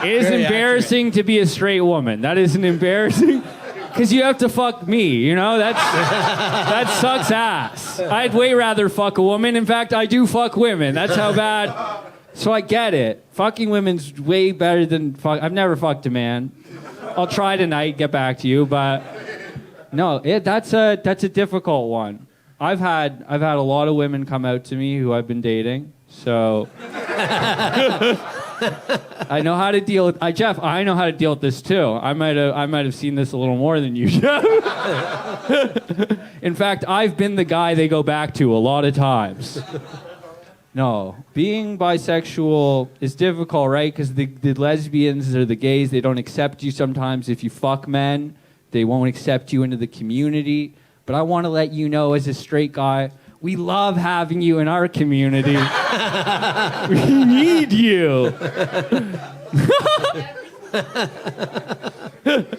It is Very embarrassing to be a straight woman. That isn't embarrassing. Because you have to fuck me, you know? That sucks ass. I'd way rather fuck a woman. In fact, I do fuck women. That's how bad. So I get it. Fucking women's way better than fuck. I've never fucked a man. I'll try tonight, get back to you, but no, that's a difficult one. I've had a lot of women come out to me who I've been dating. So I know how to deal with Jeff, I know how to deal with this too. I might have seen this a little more than you, Jeff. In fact, I've been the guy they go back to a lot of times. No, being bisexual is difficult, right? Because the lesbians or the gays, they don't accept you sometimes. If you fuck men, they won't accept you into the community. But I want to let you know, as a straight guy, we love having you in our community. We need you.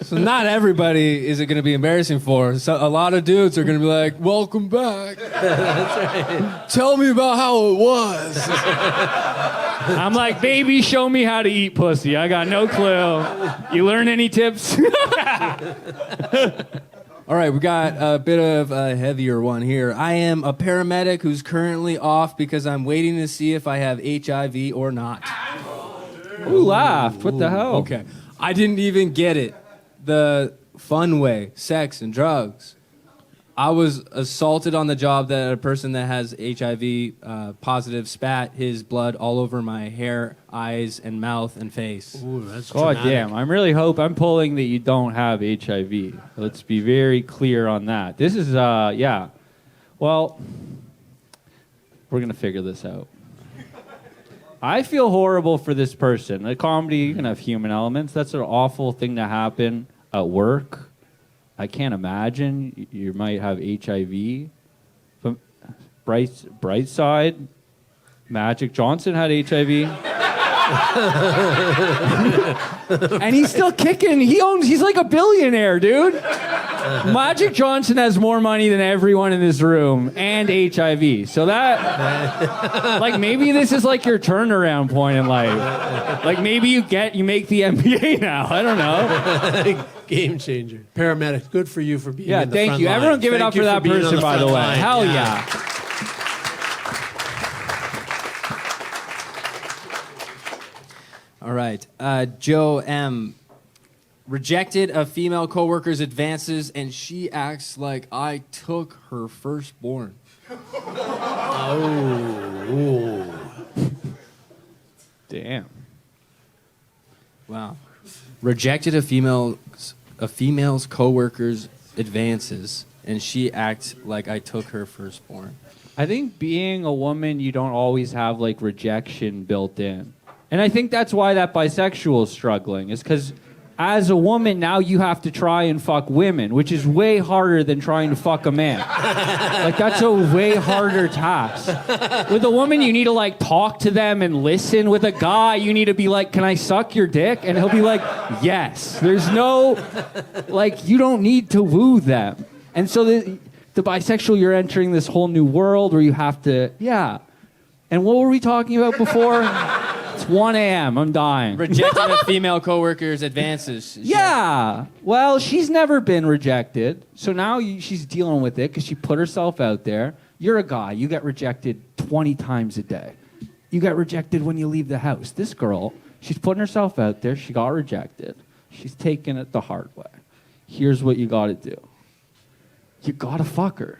So not everybody is it going to be embarrassing for. So a lot of dudes are going to be like, welcome back. That's right. Tell me about how it was. I'm like, baby, show me how to eat pussy. I got no clue. You learn any tips? All right, we got a bit of a heavier one here. I am a paramedic who's currently off because I'm waiting to see if I have HIV or not. Who laughed? What the hell? Okay. I didn't even get it. The fun way, sex and drugs. I was assaulted on the job that a person that has HIV positive spat his blood all over my hair, eyes, and mouth and face. Ooh, that's God dramatic. damn. I'm pulling that you don't have HIV. Let's be very clear on that. This is, yeah. Well, We're going to figure this out. I feel horrible for this person. A comedy, you can have human elements. That's an awful thing to happen at work. I can't imagine. You might have HIV. But bright side, Magic Johnson had HIV. And he's still kicking. He's like a billionaire, dude. Magic Johnson has more money than everyone in this room and HIV. So that, like, maybe this is like your turnaround point in life. Like, maybe you make the NBA now. I don't know. Game changer. Paramedic. Good for you for being Yeah, in the thank front you. line. Everyone give it Thank up you for that being on person, the by the front way. line. Hell yeah. All right. Joe M. Rejected a female coworker's advances, and she acts like I took her firstborn. Oh. Damn. Wow. Rejected a female's coworker's advances, and she acts like I took her firstborn. I think being a woman, you don't always have like rejection built in. And I think that's why that bisexual is struggling, is because as a woman, now you have to try and fuck women, which is way harder than trying to fuck a man. Like, that's a way harder task. With a woman, you need to, like, talk to them and listen. With a guy, you need to be like, can I suck your dick? And he'll be like, yes. There's no, like, you don't need to woo them. And so the bisexual, you're entering this whole new world where you have to, yeah. And what were we talking about before? It's 1 a.m. I'm dying. Rejected a female coworker's advances. Yeah. Well, she's never been rejected. So now she's dealing with it because she put herself out there. You're a guy. You get rejected 20 times a day. You get rejected when you leave the house. This girl, she's putting herself out there. She got rejected. She's taking it the hard way. Here's what you got to do. You got to fuck her.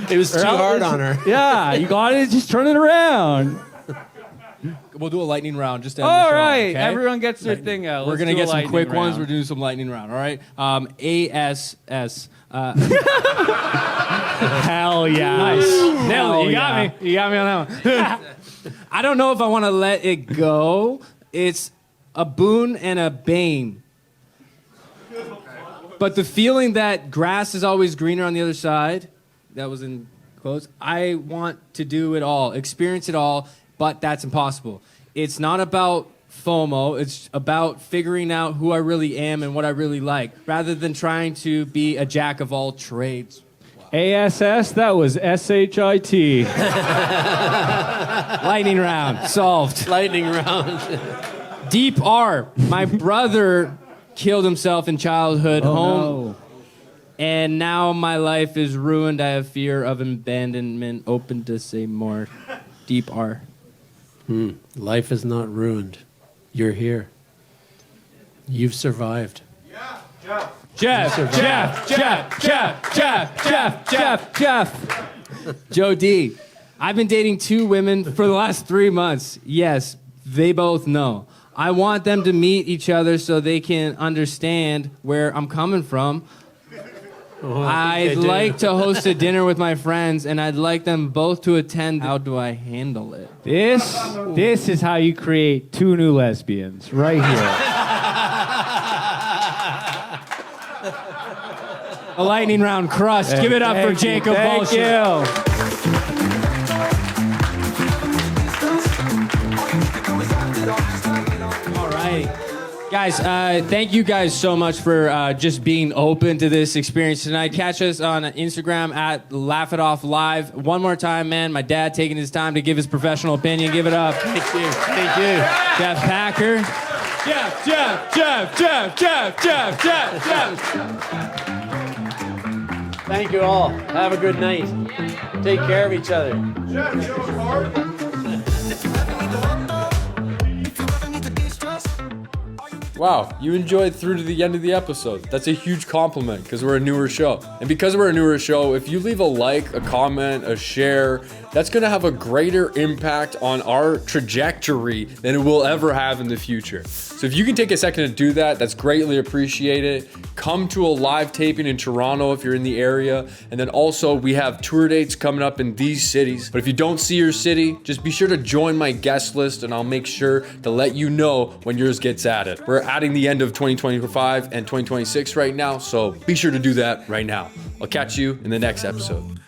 It was too hard on her. Yeah, you got to just turn it around. We'll do a lightning round just to end the All show, right, okay? everyone gets their thing out. We're Let's going to do a get some lightning quick ones. round. We're doing some lightning round, all right? ASS. Hell yeah. Nice. Nailed it. You got me. You got me on that one. I don't know if I want to let it go. It's a boon and a bane. But the feeling that grass is always greener on the other side, that was in quotes, I want to do it all, experience it all, but that's impossible. It's not about FOMO. It's about figuring out who I really am and what I really like, rather than trying to be a jack of all trades. ASS, that was SHIT. Lightning round, solved. Lightning round. Deep R, my brother killed himself in childhood home. No. And now my life is ruined. I have fear of abandonment. Open to say more. Deep R. Life is not ruined. You're here. You've survived. Jeff. Joe D. I've been dating 2 women for the last 3 months. Yes, they both know. I want them to meet each other so they can understand where I'm coming from. I'd like to host a dinner with my friends, and I'd like them both to attend. How do I handle it? This is how you create 2 new lesbians, right here. A lightning round crust. Give it up for Jacob Balshin. Thank All right. Guys, thank you guys so much for just being open to this experience tonight. Catch us on Instagram at Laugh It Off Live. One more time, man. My dad taking his time to give his professional opinion. Give it up. Thank you. Thank you. Jeff Packer. Jeff. Thank you all. Have a good night. Take care of each other. Wow, you enjoyed through to the end of the episode. That's a huge compliment because we're a newer show. And because we're a newer show, if you leave a like, a comment, a share, that's going to have a greater impact on our trajectory than it will ever have in the future. So if you can take a second to do that, that's greatly appreciated. Come to a live taping in Toronto if you're in the area. And then also we have tour dates coming up in these cities. But if you don't see your city, just be sure to join my guest list and I'll make sure to let you know when yours gets added. We're adding the end of 2025 and 2026 right now, so be sure to do that right now. I'll catch you in the next episode.